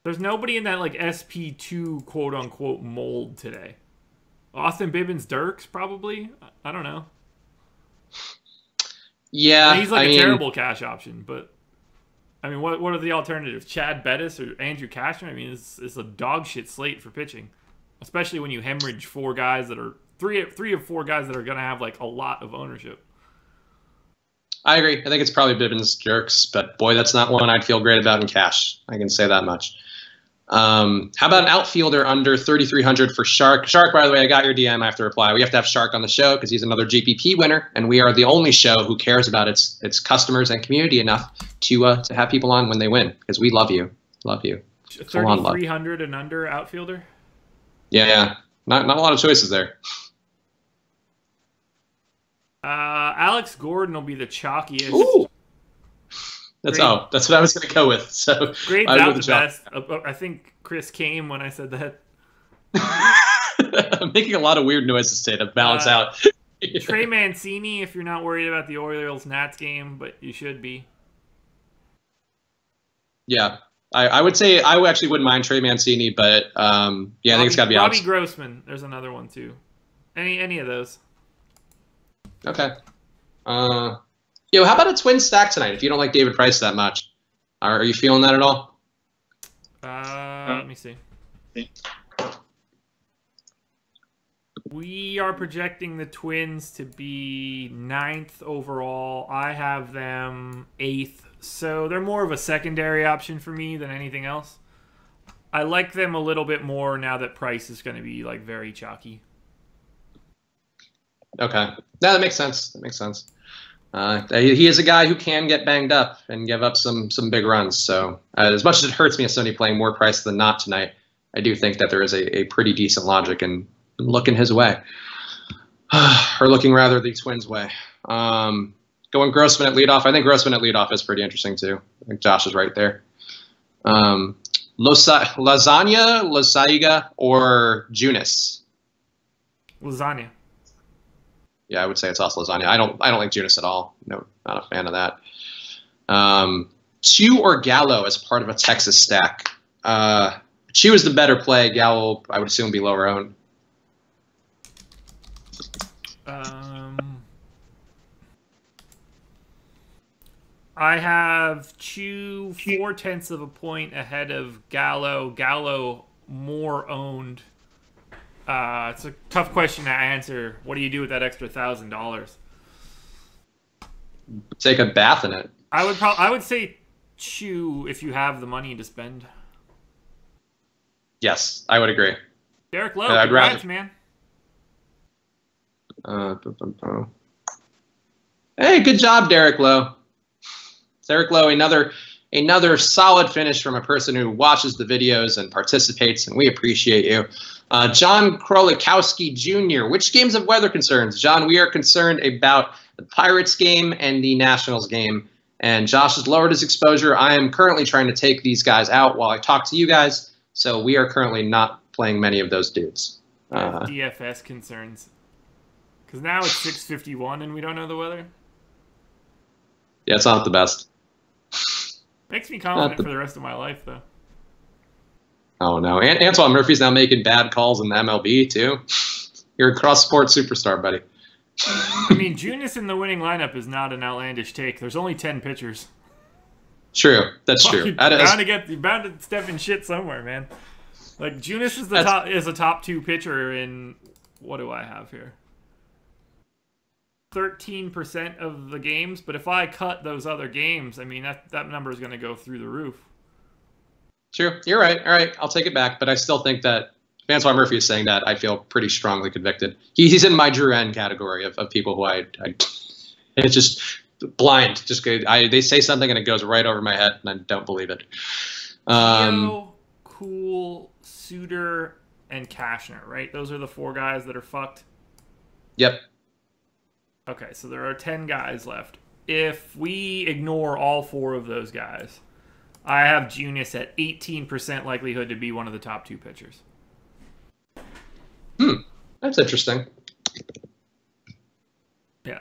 There's nobody in that like SP2 quote unquote mold today. Austin Bibbins Dirks probably. I don't know. Yeah, he's like a terrible cash option, but I mean, what are the alternatives? Chad Bettis or Andrew Cashner? I mean, it's a dog shit slate for pitching, especially when you hemorrhage 4 guys that are three of 4 guys that are going to have like a lot of ownership. I agree. I think it's probably Bibbins Jerks, but boy, that's not one I'd feel great about in cash. I can say that much. How about an outfielder under 3,300 for Shark? Shark, by the way, I got your DM. I have to reply. We have to have Shark on the show because he's another GPP winner, and we are the only show who cares about its customers and community enough to have people on when they win because we love you. Love you. 3,300 and under outfielder? Yeah. Not a lot of choices there. Alex Gordon will be the chalkiest. Ooh. That's what I was going to go with. So Grade's out the best. I think Chris came when I said that. I'm making a lot of weird noises today to balance out. Trey Mancini, if you're not worried about the Orioles-Nats game, but you should be. Yeah. I would say I actually wouldn't mind Trey Mancini, but I think it's got to be Robbie Grossman. There's another one, too. Any of those. Okay. How about a twin stack tonight if you don't like David Price that much? Are you feeling that at all? Let me see. We are projecting the Twins to be 9th overall. I have them 8th. So they're more of a secondary option for me than anything else. I like them a little bit more now that Price is going to be like very chalky. Okay. No, that makes sense. He is a guy who can get banged up and give up some big runs. So as much as it hurts me as somebody playing more Price than not tonight, I do think that there is a pretty decent logic in looking his way. Or looking rather the Twins' way. Going Grossman at leadoff. I think Grossman at leadoff is pretty interesting too. I think Josh is right there. Lasagna, or Junis? Lasagna. Yeah, I would say it's also lasagna. I don't like Junis at all. No, not a fan of that. Chu or Gallo as part of a Texas stack. Chu is the better play. Gallo, I would assume, be lower owned. I have Chu 0.4 of a point ahead of Gallo. Gallo more owned. It's a tough question to answer. What do you do with that extra $1,000? Take a bath in it. I would say Chu if you have the money to spend. Yes, I would agree. Derek Lowe, congrats, man. Hey, good job, Derek Lowe. Derek Lowe, another solid finish from a person who watches the videos and participates, and we appreciate you. John Krolikowski Jr., which games have weather concerns? John, we are concerned about the Pirates game and the Nationals game, and Josh has lowered his exposure. I am currently trying to take these guys out while I talk to you guys, so we are currently not playing many of those dudes. DFS concerns. Because now it's 6:51 and we don't know the weather? Yeah, it's not the best. Makes me confident for the rest of my life, though. Oh, no. Antoine Murphy's now making bad calls in the MLB, too. You're a cross-sport superstar, buddy. I mean, Junis in the winning lineup is not an outlandish take. There's only 10 pitchers. True. That's true. You're bound to step in shit somewhere, man. Like, Junis is a top 2 pitcher in... What do I have here? 13% of the games, but if I cut those other games, I mean, that number is going to go through the roof. True. You're right. All right. I'll take it back, but I still think that if Antoine Murphy is saying that, I feel pretty strongly convicted. He's in my Drew N category of people who it's just blind. They say something and it goes right over my head and I don't believe it. Cool, Suter, and Cashner, right? Those are the 4 guys that are fucked? Yep. Okay, so there are 10 guys left. If we ignore all 4 of those guys, I have Junis at 18% likelihood to be one of the top 2 pitchers. That's interesting. Yeah.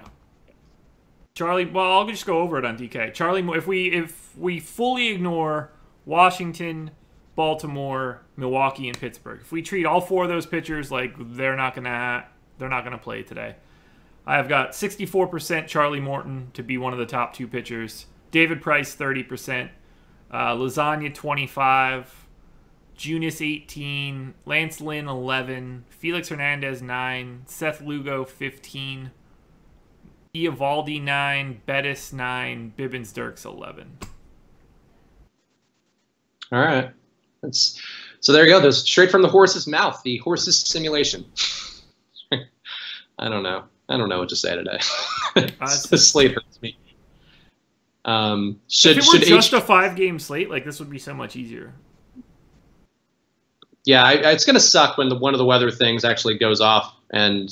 Charlie, well, I'll just go over it on DK. Charlie, if we fully ignore Washington, Baltimore, Milwaukee, and Pittsburgh, if we treat all 4 of those pitchers like they're not gonna play today, I have got 64% Charlie Morton to be one of the top 2 pitchers. David Price 30%, Lasagna 25%. Junis 18, Lance Lynn 11, Felix Hernandez 9, Seth Lugo 15, Eovaldi 9, Bettis 9, Bibbins Dirks 11. All right, so there you go. There's straight from the horse's mouth, the horse's simulation. I don't know what to say today. The slate hurts me. If it were just a 5-game slate, like this would be so much easier. Yeah, it's going to suck when one of the weather things actually goes off and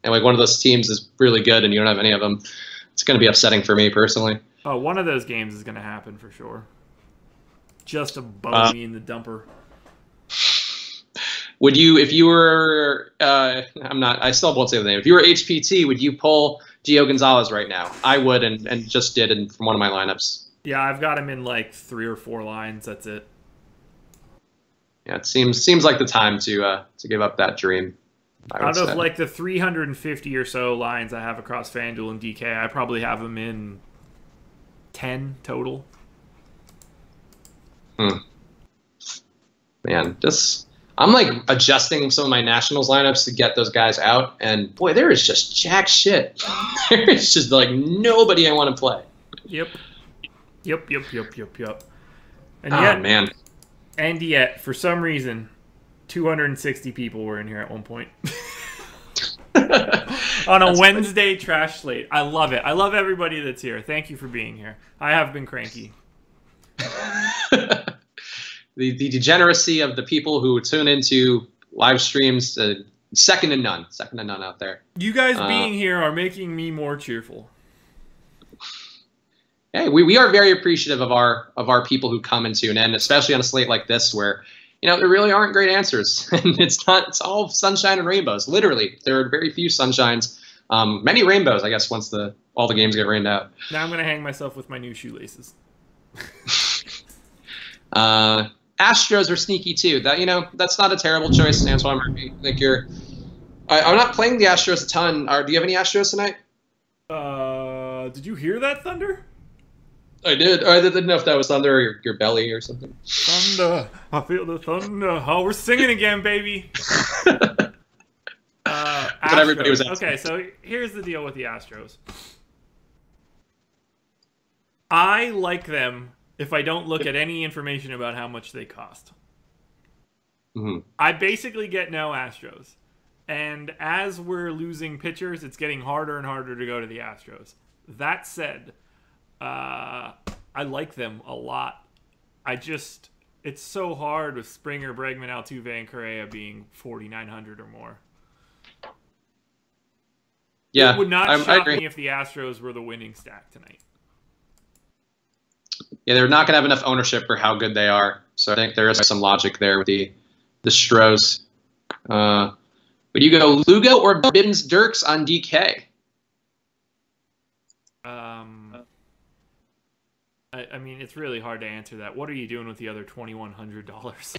like one of those teams is really good and you don't have any of them. It's going to be upsetting for me personally. Oh, one of those games is going to happen for sure. Just to bug me in the dumper. Would you, if you were, I still won't say the name. If you were HPT, would you pull Gio Gonzalez right now? I would and just did from one of my lineups. Yeah, I've got him in like 3 or 4 lines. That's it. Yeah, it seems like the time to give up that dream. Out of like the 350 or so lines I have across FanDuel and DK, I probably have them in 10 total. Man, I'm like adjusting some of my Nationals lineups to get those guys out, and boy, there is just jack shit. There is just like nobody I want to play. Yep. And yet, for some reason, 260 people were in here at one point. On a Wednesday trash slate. I love it. I love everybody that's here. Thank you for being here. I have been cranky. The degeneracy of the people who tune into live streams, second to none. Second to none out there. You guys being here are making me more cheerful. Hey, we are very appreciative of our people who come and tune in, especially on a slate like this where, there really aren't great answers. And it's all sunshine and rainbows. Literally, there are very few sunshines. Many rainbows, I guess, once all the games get rained out. Now I'm going to hang myself with my new shoelaces. Astros are sneaky too. That's not a terrible choice, Antoine Murphy. I think I'm not playing the Astros a ton. Do you have any Astros tonight? Did you hear that thunder? I did. I didn't know if that was thunder or your belly or something. Thunder. I feel the thunder. Oh, we're singing again, baby. But everybody was asking. Okay, so here's the deal with the Astros. I like them if I don't look at any information about how much they cost. Mm-hmm. I basically get no Astros. And as we're losing pitchers, it's getting harder and harder to go to the Astros. That said, I like them a lot. It's so hard with Springer, Bregman, Altuve, and Correa being 4,900 or more. Yeah, it would not shock me if the Astros were the winning stack tonight. Yeah, they're not going to have enough ownership for how good they are. So I think there is some logic there with the Stros. Would you go Lugo or Bibbins Dirks on DK? I mean, it's really hard to answer that. What are you doing with the other $2,100?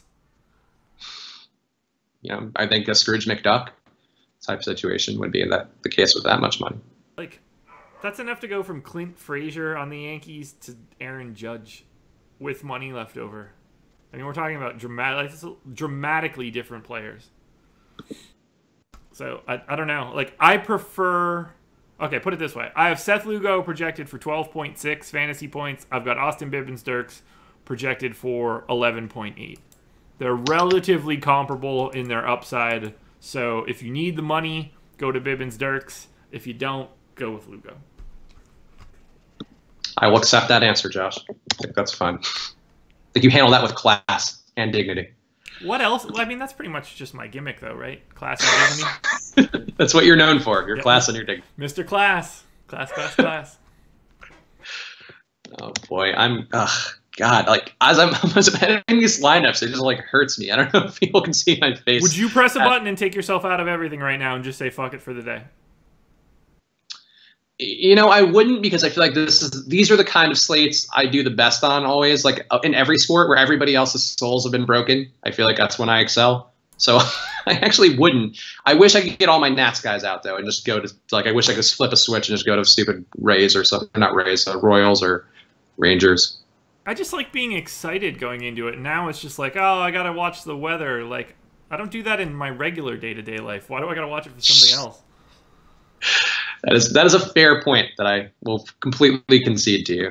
I think a Scrooge McDuck type situation would be the case with that much money. Like, that's enough to go from Clint Frazier on the Yankees to Aaron Judge with money left over. I mean, we're talking about dramatically different players. So, I don't know. Like, I prefer... Okay, put it this way. I have Seth Lugo projected for 12.6 fantasy points. I've got Austin Bibbins-Dirks projected for 11.8. They're relatively comparable in their upside. So if you need the money, go to Bibbins-Dirks. If you don't, go with Lugo. I will accept that answer, Josh. I think that's fine. I think you handle that with class and dignity. What else? Well, I mean, that's pretty much just my gimmick, though, right? Class and dignity. That's what you're known for, your class and your dignity. Mr. Class. Class. Oh, boy. God, like, as I'm editing these lineups, it just, like, hurts me. I don't know if people can see my face. Would you press a button and take yourself out of everything right now and just say, fuck it for the day? I wouldn't, because I feel like these are the kind of slates I do the best on always. Like in every sport where everybody else's souls have been broken, I feel like that's when I excel. So I actually wouldn't. I wish I could get all my Nats guys out though and just go to I wish I could flip a switch and just go to stupid Rays or something. Not Rays, Royals or Rangers. I just like being excited going into it. Now it's just like, oh, I gotta watch the weather. Like, I don't do that in my regular day-to-day life. Why do I gotta watch it for something else? That is a fair point that I will completely concede to you.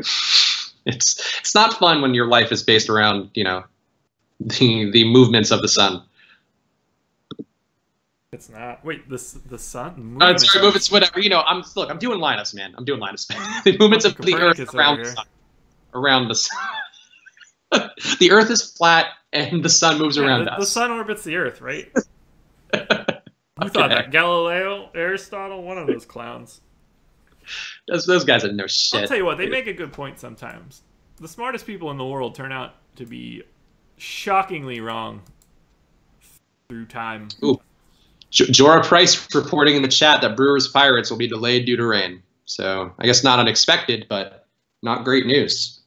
It's not fun when your life is based around, the movements of the sun. It's not. Wait, the sun? Sorry, movements, whatever. I'm doing lineups, man. I'm doing lineups. The movements of the Earth around the sun. Around the sun. The Earth is flat and the sun moves around us. The sun orbits the Earth, right? You thought that. Galileo, Aristotle, one of those clowns. Those guys are no shit. I'll tell you what, they make a good point sometimes. The smartest people in the world turn out to be shockingly wrong through time. Ooh. Jorah Price reporting in the chat that Brewers Pirates will be delayed due to rain. So I guess not unexpected, but not great news.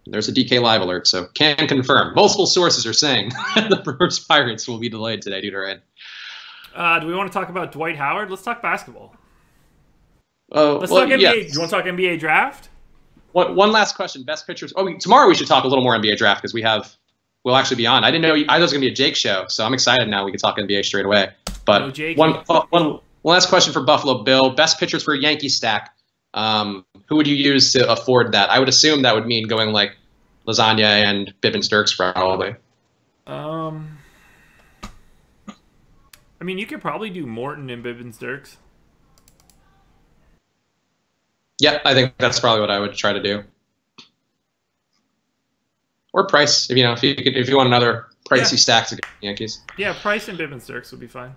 There's a DK Live alert, so can confirm. Multiple sources are saying the Brewers Pirates will be delayed today due to rain. Do we want to talk about Dwight Howard? Let's talk basketball. Let's talk NBA. Yeah. Do you want to talk NBA draft? One last question. Best pitchers. Tomorrow we should talk a little more NBA draft because we'll actually be on. I didn't know. I thought it was going to be a Jake show, so I'm excited now. We can talk NBA straight away. But one last question for Buffalo Bill. Best pitchers for a Yankee stack. Who would you use to afford that? I would assume that would mean going like Lasagna and Bibbins-Dirks probably. I mean, you could probably do Morton and Bibbins-Dirks. Yeah, I think that's probably what I would try to do. Or Price, if you want another pricey stack to get the Yankees. Yeah, Price and Bibbins-Dirks would be fine.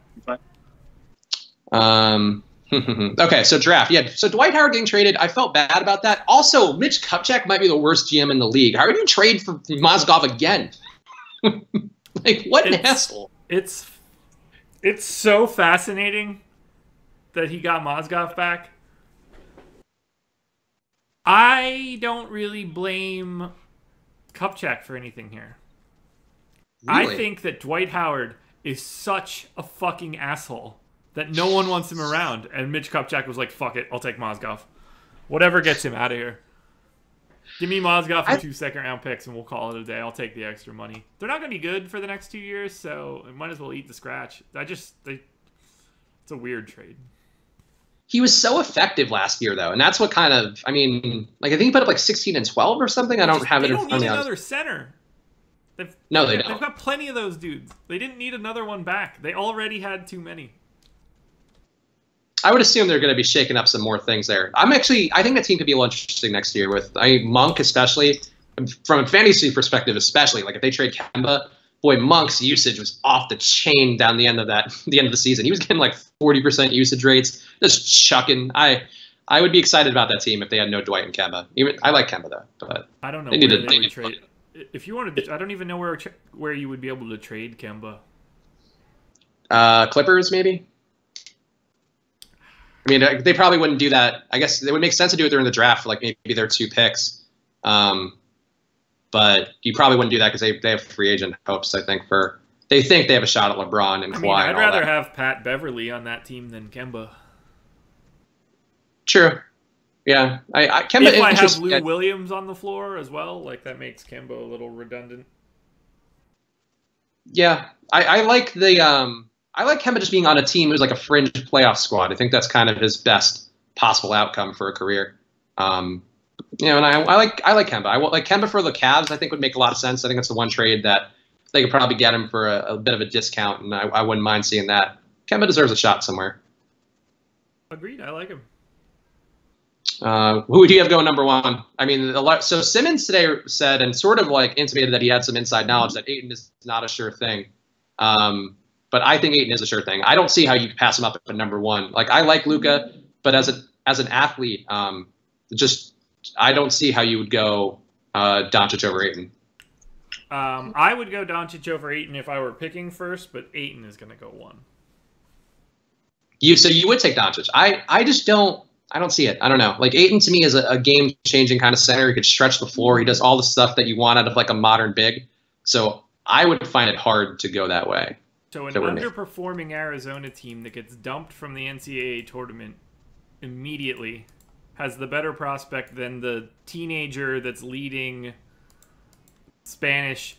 Okay, so draft. Yeah, so Dwight Howard getting traded, I felt bad about that. Also, Mitch Kupchak might be the worst GM in the league. How would you trade for Mozgov again? Like, what an asshole. It's so fascinating that he got Mozgov back. I don't really blame Kupchak for anything here. Really? I think that Dwight Howard is such a fucking asshole that no one wants him around. And Mitch Kupchak was like, fuck it, I'll take Mozgov. Whatever gets him out of here. Give me Mozgov for 2 second-round picks, and we'll call it a day. I'll take the extra money. They're not going to be good for the next 2 years, so I might as well eat the scratch. It's a weird trade. He was so effective last year, though, and that's what kind of, I think he put up like 16 and 12 or something. I don't have it in front of me. They don't need another center. They don't. They've got plenty of those dudes. They didn't need another one back. They already had too many. I would assume they're going to be shaking up some more things there. I think that team could be a little interesting next year with Monk, especially from a fantasy perspective, especially like if they trade Kemba, boy, Monk's usage was off the chain down the end of the season. He was getting like 40% usage rates, just chucking. I would be excited about that team if they had no Dwight and Kemba. I like Kemba though, but I don't know where they would trade. If you wanted, I don't even know where you would be able to trade Kemba. Clippers maybe. I mean, they probably wouldn't do that. I guess it would make sense to do it during the draft for like maybe their 2 picks. But you probably wouldn't do that because they have free agent hopes. I think they think they have a shot at LeBron and Kawhi. I'd rather have Pat Beverly on that team than Kemba. True. Yeah, Kemba. If I have Lou Williams on the floor as well, like that makes Kemba a little redundant. Yeah, I like I like Kemba just being on a team who's like a fringe playoff squad. I think that's kind of his best possible outcome for a career. And I like Kemba. I like Kemba for the Cavs. I think would make a lot of sense. I think that's the one trade that they could probably get him for a bit of a discount, and I wouldn't mind seeing that. Kemba deserves a shot somewhere. Agreed. I like him. Who do you have going number one? I mean, so Simmons today said and sort of like intimated that he had some inside knowledge that Ayton is not a sure thing. But I think Ayton is a sure thing. I don't see how you pass him up at number one. Like, I like Luka, but as an athlete, I don't see how you would go Doncic over Ayton. I would go Doncic over Ayton if I were picking first, but Ayton is going to go one. So you would take Doncic. I just don't. I don't see it. I don't know. Like, Ayton to me is a game-changing kind of center. He could stretch the floor. He does all the stuff that you want out of like a modern big. So I would find it hard to go that way. So an underperforming Arizona team that gets dumped from the NCAA tournament immediately has the better prospect than the teenager that's leading Spanish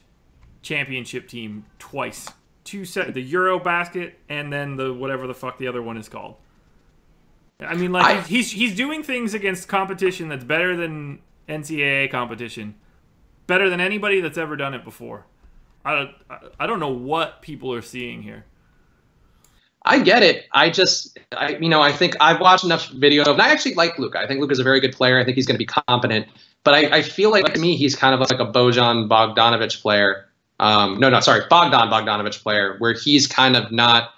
championship team twice. The Eurobasket and then the whatever the fuck the other one is called. I mean, like, he's doing things against competition that's better than NCAA competition, better than anybody that's ever done it before. I don't know what people are seeing here. I get it. I think I've watched enough video, and I actually like Luka. I think Luka's a very good player. I think he's going to be competent. But I feel like, to me, he's kind of like a Bojan Bogdanovic player. Bogdan Bogdanovic player, where he's kind of not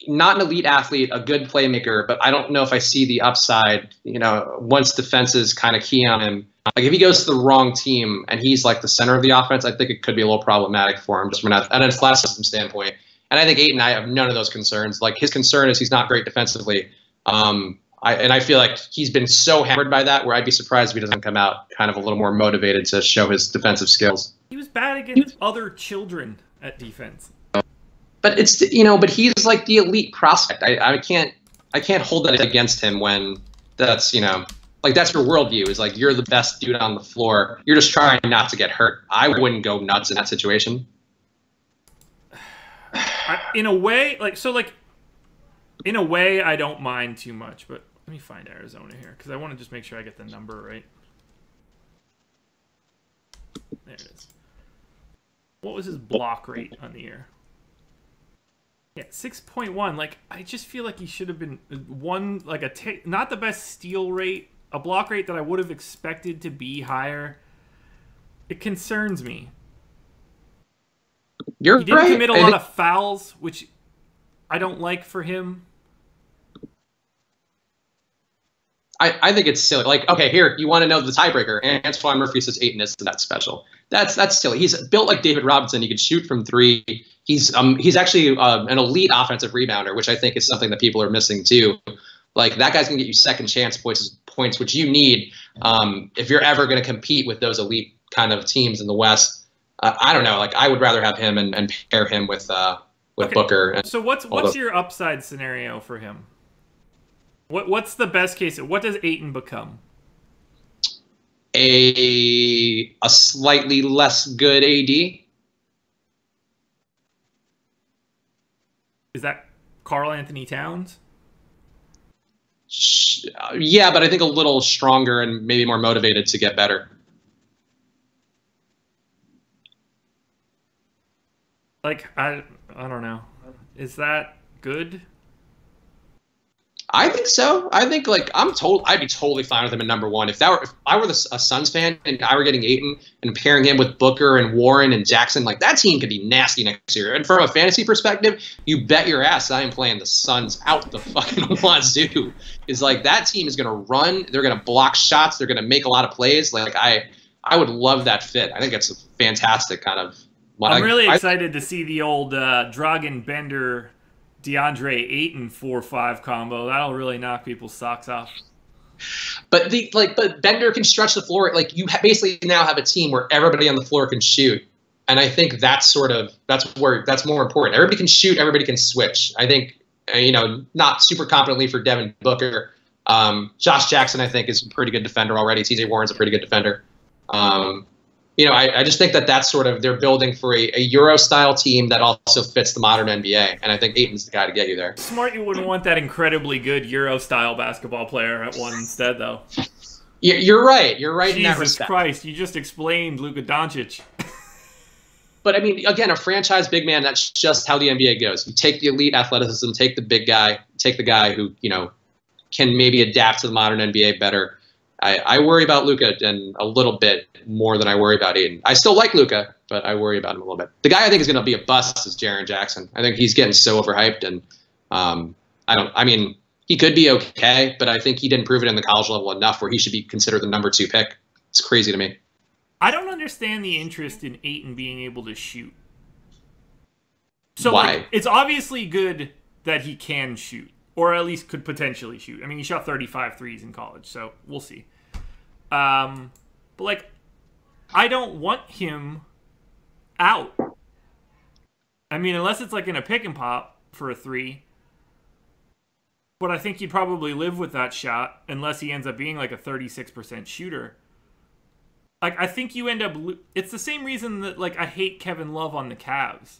an elite athlete, a good playmaker, but I don't know if I see the upside, once defenses kind of key on him. Like, if he goes to the wrong team and he's like the center of the offense, I think it could be a little problematic for him just from an athleticism standpoint. And I think Ayton, I have none of those concerns. Like, his concern is he's not great defensively. I feel like he's been so hammered by that where I'd be surprised if he doesn't come out kind of a little more motivated to show his defensive skills. He was bad against other children at defense. But it's but he's like the elite prospect. I can't hold that against him when that's like that's your worldview is like you're the best dude on the floor. You're just trying not to get hurt. I wouldn't go nuts in that situation. In a way, I don't mind too much. But let me find Arizona here because I want to just make sure I get the number right. There it is. What was his block rate on the year? Yeah, 6.1. Like, I just feel like he should have been not the best steal rate, a block rate that I would have expected to be higher. It concerns me. He didn't commit a lot of fouls, which I don't like for him. I think it's silly. Like, okay, here, you want to know the tiebreaker. Antoine Murphy says Ayton isn't that special. That's silly. He's built like David Robinson. He can shoot from three. He's actually an elite offensive rebounder, which I think is something that people are missing too. Like, that guy's going to get you second chance points, which you need if you're ever going to compete with those elite kind of teams in the West. I don't know. Like, I would rather have him and pair him with Booker. So what's your upside scenario for him? What's the best case? What does Ayton become? A slightly less good AD. Is that Karl Anthony Towns? Yeah, but I think a little stronger and maybe more motivated to get better. Like, I don't know. Is that good? I think so. I think I'd be totally fine with him at number one. If I were a Suns fan and I were getting Ayton and pairing him with Booker and Warren and Jackson, like, that team could be nasty next year. And from a fantasy perspective, you bet your ass I am playing the Suns out the fucking wazoo. Is like, that team is gonna run, they're gonna block shots, they're gonna make a lot of plays. Like, I would love that fit. I think it's a fantastic kind of. I'm really excited to see the old Dragan Bender DeAndre Ayton 4-5 combo. That'll really knock people's socks off. But but Bender can stretch the floor. Like you basically now have a team where everybody on the floor can shoot, and I think that's more important. Everybody can shoot, everybody can switch. I think not super competently for Devin Booker. Josh Jackson, I think, is a pretty good defender already. TJ Warren's a pretty good defender. I just think that's sort of they're building for a Euro style team that also fits the modern NBA, and I think Ayton's the guy to get you there. Smart, you wouldn't want that incredibly good Euro style basketball player at one instead, though. You're right. You're right. Jesus in that respect. Christ, you just explained Luka Doncic. But I mean, again, a franchise big man, that's just how the NBA goes. You take the elite athleticism, take the big guy, take the guy who, can maybe adapt to the modern NBA better. I worry about Luka and a little bit more than I worry about Ayton. I still like Luka, but I worry about him a little bit. The guy I think is going to be a bust is Jaren Jackson. I think he's getting so overhyped, and he could be okay, but I think he didn't prove it in the college level enough where he should be considered the number 2 pick. It's crazy to me. I don't understand the interest in Ayton being able to shoot. So why? It's obviously good that he can shoot, or at least could potentially shoot. I mean, he shot 35 threes in college, so we'll see. But I don't want him out. I mean, unless it's in a pick and pop for a 3. But I think he'd probably live with that shot unless he ends up being a 36% shooter. I think you end up... It's the same reason that, I hate Kevin Love on the Cavs.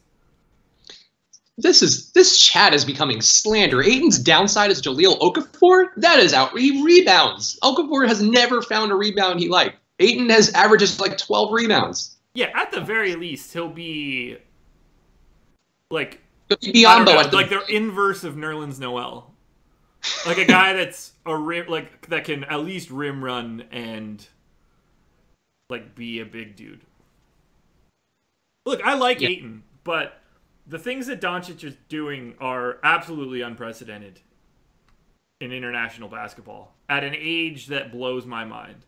This chat is becoming slander. Ayton's downside is Jahlil Okafor? That is out. He rebounds. Okafor has never found a rebound he liked. Ayton has averages 12 rebounds. Yeah, at the very least, he'll be... Biombo. Their inverse of Nerlens Noel. A guy that's a rim, that can at least rim run and... be a big dude. Look, I like Ayton, but the things that Doncic is doing are absolutely unprecedented in international basketball at an age that blows my mind.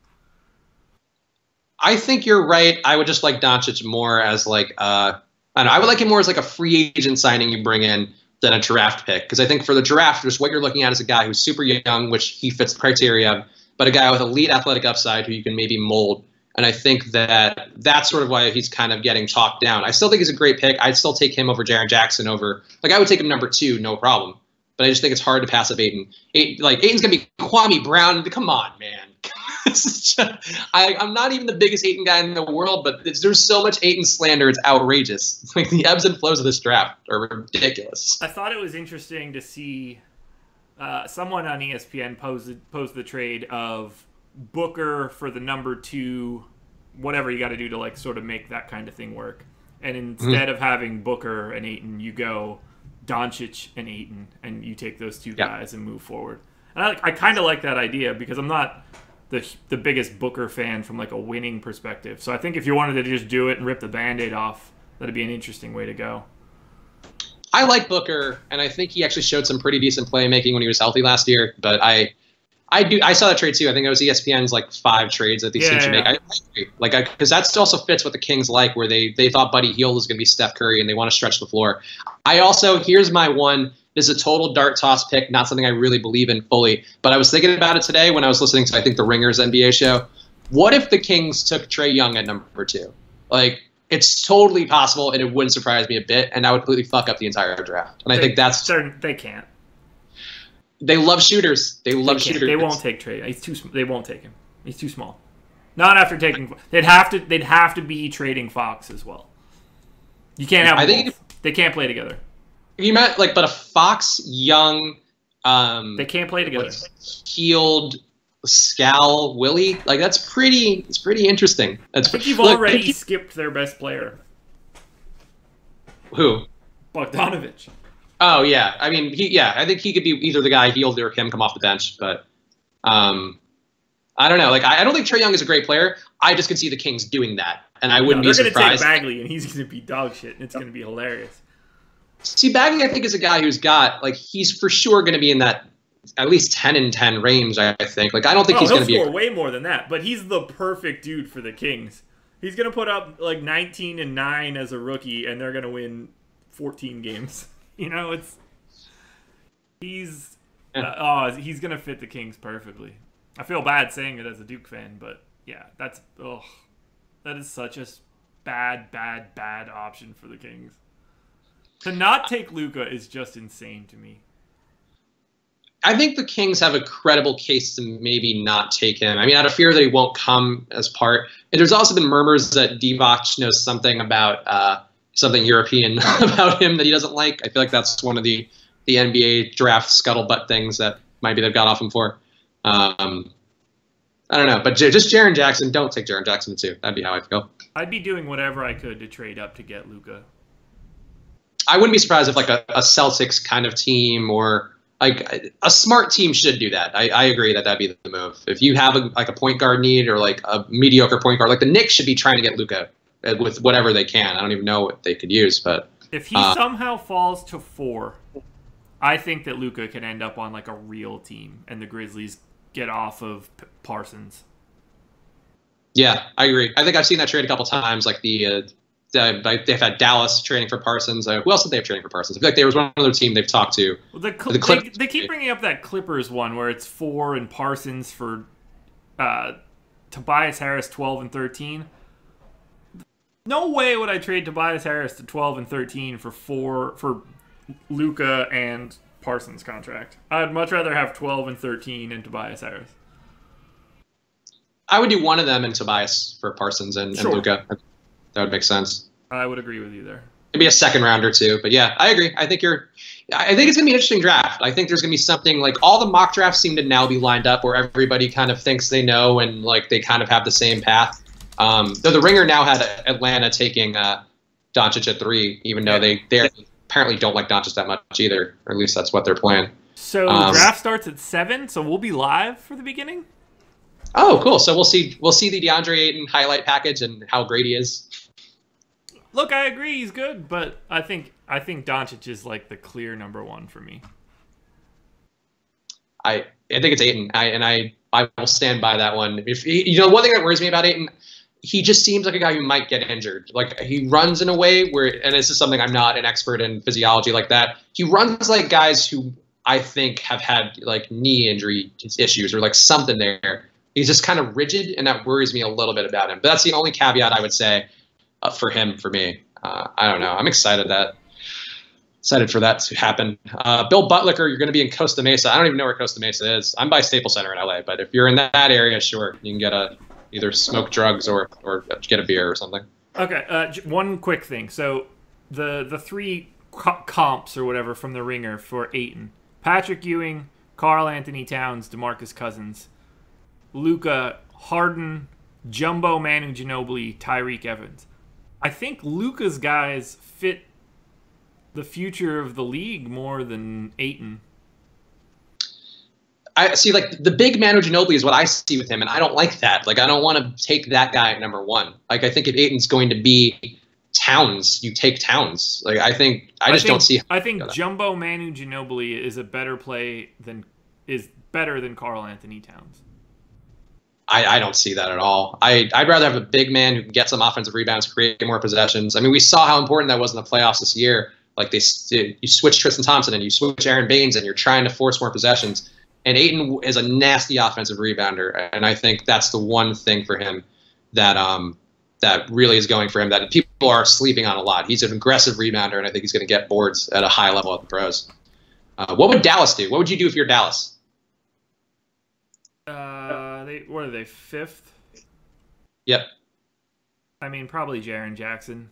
I think you're right. I would just like Doncic more as I would like him more as a free agent signing you bring in than a draft pick. Because I think for the draft, just what you're looking at is a guy who's super young, which he fits the criteria of, but a guy with elite athletic upside who you can maybe mold. And I think that's sort of why he's kind of getting talked down. I still think he's a great pick. I'd still take him over Jaren Jackson over, I would take him number 2, no problem. But I just think it's hard to pass up Ayton. Ayton's going to be Kwame Brown. Come on, man. I'm not even the biggest Ayton guy in the world, but there's so much Ayton slander. It's outrageous. The ebbs and flows of this draft are ridiculous. I thought it was interesting to see someone on ESPN pose the trade of Booker for the number 2, whatever you got to do to sort of make that kind of thing work. And instead of having Booker and Ayton, you go Doncic and Ayton, and you take those 2 guys and move forward. And I kind of like that idea because I'm not the biggest Booker fan from a winning perspective. So I think if you wanted to just do it and rip the Band-Aid off, that'd be an interesting way to go. I like Booker, and I think he actually showed some pretty decent playmaking when he was healthy last year, but I saw that trade too. I think it was ESPN's 5 trades that these teams should make. I agree. Because that also fits what the Kings like, where they thought Buddy Hield was going to be Steph Curry and they want to stretch the floor. Here's my one. This is a total dart toss pick, not something I really believe in fully. But I was thinking about it today when I was listening to, I think, the Ringers NBA show. What if the Kings took Trae Young at number 2? It's totally possible, and it wouldn't surprise me a bit, and that would completely fuck up the entire draft. And I think that's... They can't. They love shooters. They shooters. They won't take Trae. They won't take him. He's too small. Not after taking. They'd have to be trading Fox as well. You can't have both. They can't play together. You meant but a Fox Young. They can't play together. Healed Scal Willie. That's pretty. It's pretty interesting. I think you've already skipped their best player. Who? Bogdanovich. Oh yeah, I mean, I think he could be either the guy Healed or him come off the bench, but I don't know. I don't think Trae Young is a great player. I just could see the Kings doing that, and I wouldn't be surprised. They're going to take Bagley, and he's going to be dog shit, and it's going to be hilarious. See, Bagley, I think, is a guy who's got he's for sure going to be in that at least 10-10 range. I think. I don't think he's going to be score way more than that, but he's the perfect dude for the Kings. He's going to put up 19 and 9 as a rookie, and they're going to win 14 games. He's gonna fit the Kings perfectly. I feel bad saying it as a Duke fan, but yeah, that is such a bad option for the Kings. To not take Luka is just insane to me. I think the Kings have a credible case to maybe not take him. I mean, out of fear that he won't come as part. And there's also been murmurs that Divac knows something about something European about him that he doesn't like. I feel like that's one of the NBA draft scuttlebutt things that maybe they've got off him for. I don't know, but just Jaren Jackson. Don't take Jaren Jackson too. That'd be how I feel. I'd be doing whatever I could to trade up to get Luka. I wouldn't be surprised if like a Celtics kind of team or like a smart team should do that. I agree that that'd be the move. If you have a point guard need or like a mediocre point guard, like the Knicks should be trying to get Luka with whatever they can. I don't even know what they could use, but if he somehow falls to 4, I think that Luka can end up on like a real team, and the Grizzlies get off of Parsons. Yeah, I agree. I think I've seen that trade a couple times. Like they've had Dallas trading for Parsons. Who else did they have trading for Parsons? I feel like there was one other team they've talked to. Well, they keep bringing up that Clippers one where it's 4 and Parsons for Tobias Harris 12 and 13. No way would I trade Tobias Harris to 12 and 13 for Luka and Parsons contract. I'd much rather have 12 and 13 and Tobias Harris. I would do one of them and Tobias for Parsons and Luka. That would make sense. I would agree with you there. Maybe a second round or two, but yeah, I agree. I think it's gonna be an interesting draft. I think there's gonna be something like all the mock drafts seem to now be lined up where everybody kind of thinks they know and like they kind of have the same path. Though the Ringer now had Atlanta taking Doncic at 3, even though they apparently don't like Doncic that much either, or at least that's what they're playing. So the draft starts at 7, so we'll be live for the beginning. Oh, cool! So we'll see the DeAndre Ayton highlight package and how great he is. Look, I agree he's good, but I think Doncic is like the clear number 1 for me. I think it's Ayton, I will stand by that one. One thing that worries me about Ayton, he just seems like a guy who might get injured. Like he runs in a way where, and this is something I'm not an expert in physiology like that. He runs like guys who I think have had like knee injury issues or like something there. He's just kind of rigid, and that worries me a little bit about him. But that's the only caveat I would say for me. I don't know. I'm excited for that to happen. Bill Butler, you're going to be in Costa Mesa. I don't even know where Costa Mesa is. I'm by Staples Center in LA, but if you're in that area, sure, you can get either smoke drugs or get a beer or something. Okay, one quick thing. So the 3 comps or whatever from the Ringer for Ayton: Patrick Ewing, Karl Anthony Towns, DeMarcus Cousins, Luka, Harden, Jumbo Manu Ginobili, Tyreek Evans. I think Luka's guys fit the future of the league more than Ayton. I see, like the big Manu Ginobili is what I see with him, and I don't like that. Like I don't want to take that guy at number 1. Like I think if Ayton's going to be Towns, you take Towns. Like I think Jumbo Manu Ginobili is better than Karl Anthony Towns. I don't see that at all. I'd rather have a big man who can get some offensive rebounds, create more possessions. I mean, we saw how important that was in the playoffs this year. Like you switch Tristan Thompson and you switch Aaron Baines and you're trying to force more possessions. And Ayton is a nasty offensive rebounder, and I think that's the one thing for him that really is going for him that people are sleeping on a lot. He's an aggressive rebounder, and I think he's going to get boards at a high level at the pros. What would Dallas do? What would you do if you're Dallas? What are they, 5th? Yep. I mean, probably Jaren Jackson.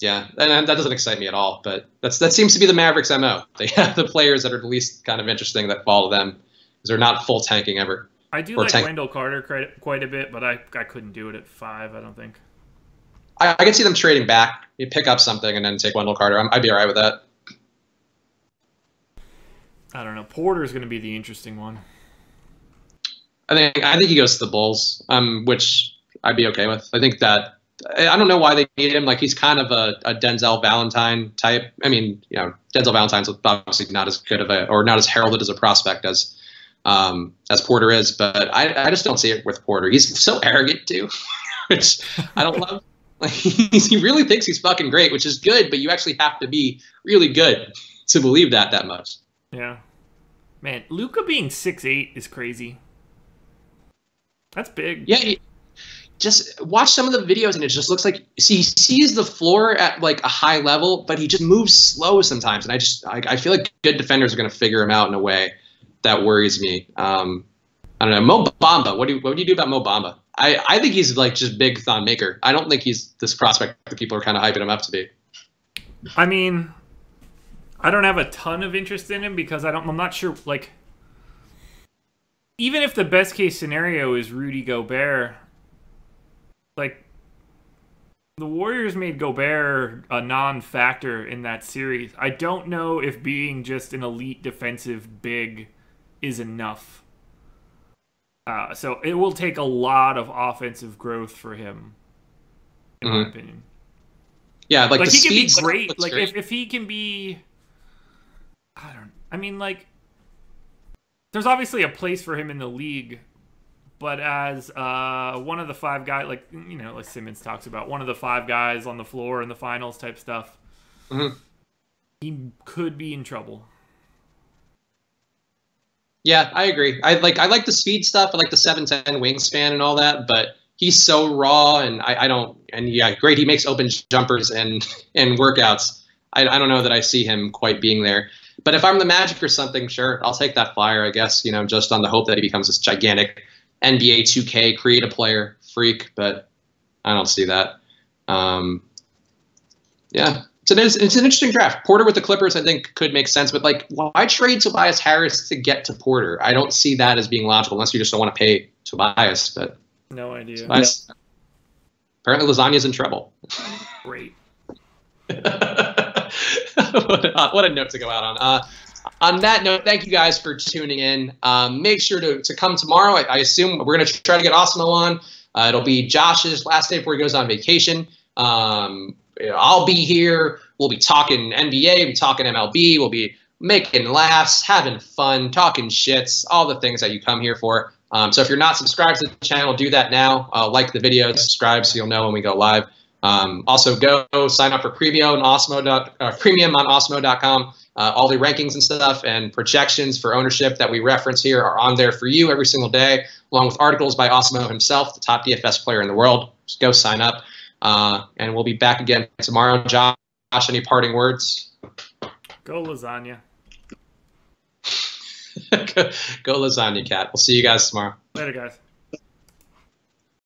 Yeah, and that doesn't excite me at all, but that seems to be the Mavericks' MO. They have the players that are the least kind of interesting that follow them because they're not full tanking ever. I do like Wendell Carter quite a bit, but I couldn't do it at 5, I don't think. I could see them trading back. You pick up something and then take Wendell Carter. I'd be all right with that. I don't know. Porter's going to be the interesting one. I think he goes to the Bulls, which I'd be okay with. I think that I don't know why they need him. Like he's kind of a Denzel Valentine type. I mean, Denzel Valentine's obviously not as good or not as heralded as a prospect as Porter is, but I just don't see it with Porter. He's so arrogant too, which I don't love. Like, he really thinks he's fucking great, which is good, but you actually have to be really good to believe that much. Yeah. Man, Luka being 6'8" is crazy. That's big. Yeah, just watch some of the videos, and it just looks like he sees the floor at like a high level, but he just moves slow sometimes. And I feel like good defenders are going to figure him out in a way that worries me. I don't know. Mo Bamba. What do you do about Mo Bamba? I think he's like just big thon maker. I don't think he's this prospect that people are kind of hyping him up to be. I mean, I don't have a ton of interest in him because I'm not sure, like, even if the best case scenario is Rudy Gobert, like, the Warriors made Gobert a non-factor in that series. I don't know if being just an elite defensive big is enough. So it will take a lot of offensive growth for him, in my opinion. Yeah, like the he can be speed great. Like if he can be, I mean, like, there's obviously a place for him in the league, but as one of the 5 guys, like, you know, like Simmons talks about, one of the 5 guys on the floor in the finals type stuff, he could be in trouble. Yeah, I agree. I like the speed stuff. I like the 7'10" wingspan and all that, but he's so raw, and I don't. And yeah, great. He makes open jumpers and workouts. I don't know that I see him quite being there. But if I'm the Magic or something, sure, I'll take that flyer, I guess. You know, just on the hope that he becomes this gigantic NBA 2K create a player freak. But I don't see that. Yeah. It's an interesting draft. Porter with the Clippers, I think, could make sense. But, like, why trade Tobias Harris to get to Porter? I don't see that as being logical unless you just don't want to pay Tobias. But no idea. Tobias, apparently, Lasagna's in trouble. Great. What a note to go out on. On that note, thank you guys for tuning in. Make sure to come tomorrow. I assume we're going to try to get Osmo on. It'll be Josh's last day before he goes on vacation. I'll be here. We'll be talking NBA, we'll be talking MLB, we'll be making laughs, having fun, talking shits, all the things that you come here for. So if you're not subscribed to the channel, do that now. Like the video, subscribe so you'll know when we go live. Also, go sign up for premium on Osmo.com. All the rankings and stuff and projections for ownership that we reference here are on there for you every single day, along with articles by Osmo himself, the top DFS player in the world. Just go sign up. And we'll be back again tomorrow. Josh, any parting words? Go Lasagna. Go Lasagna, Cat. We'll see you guys tomorrow. Later, guys.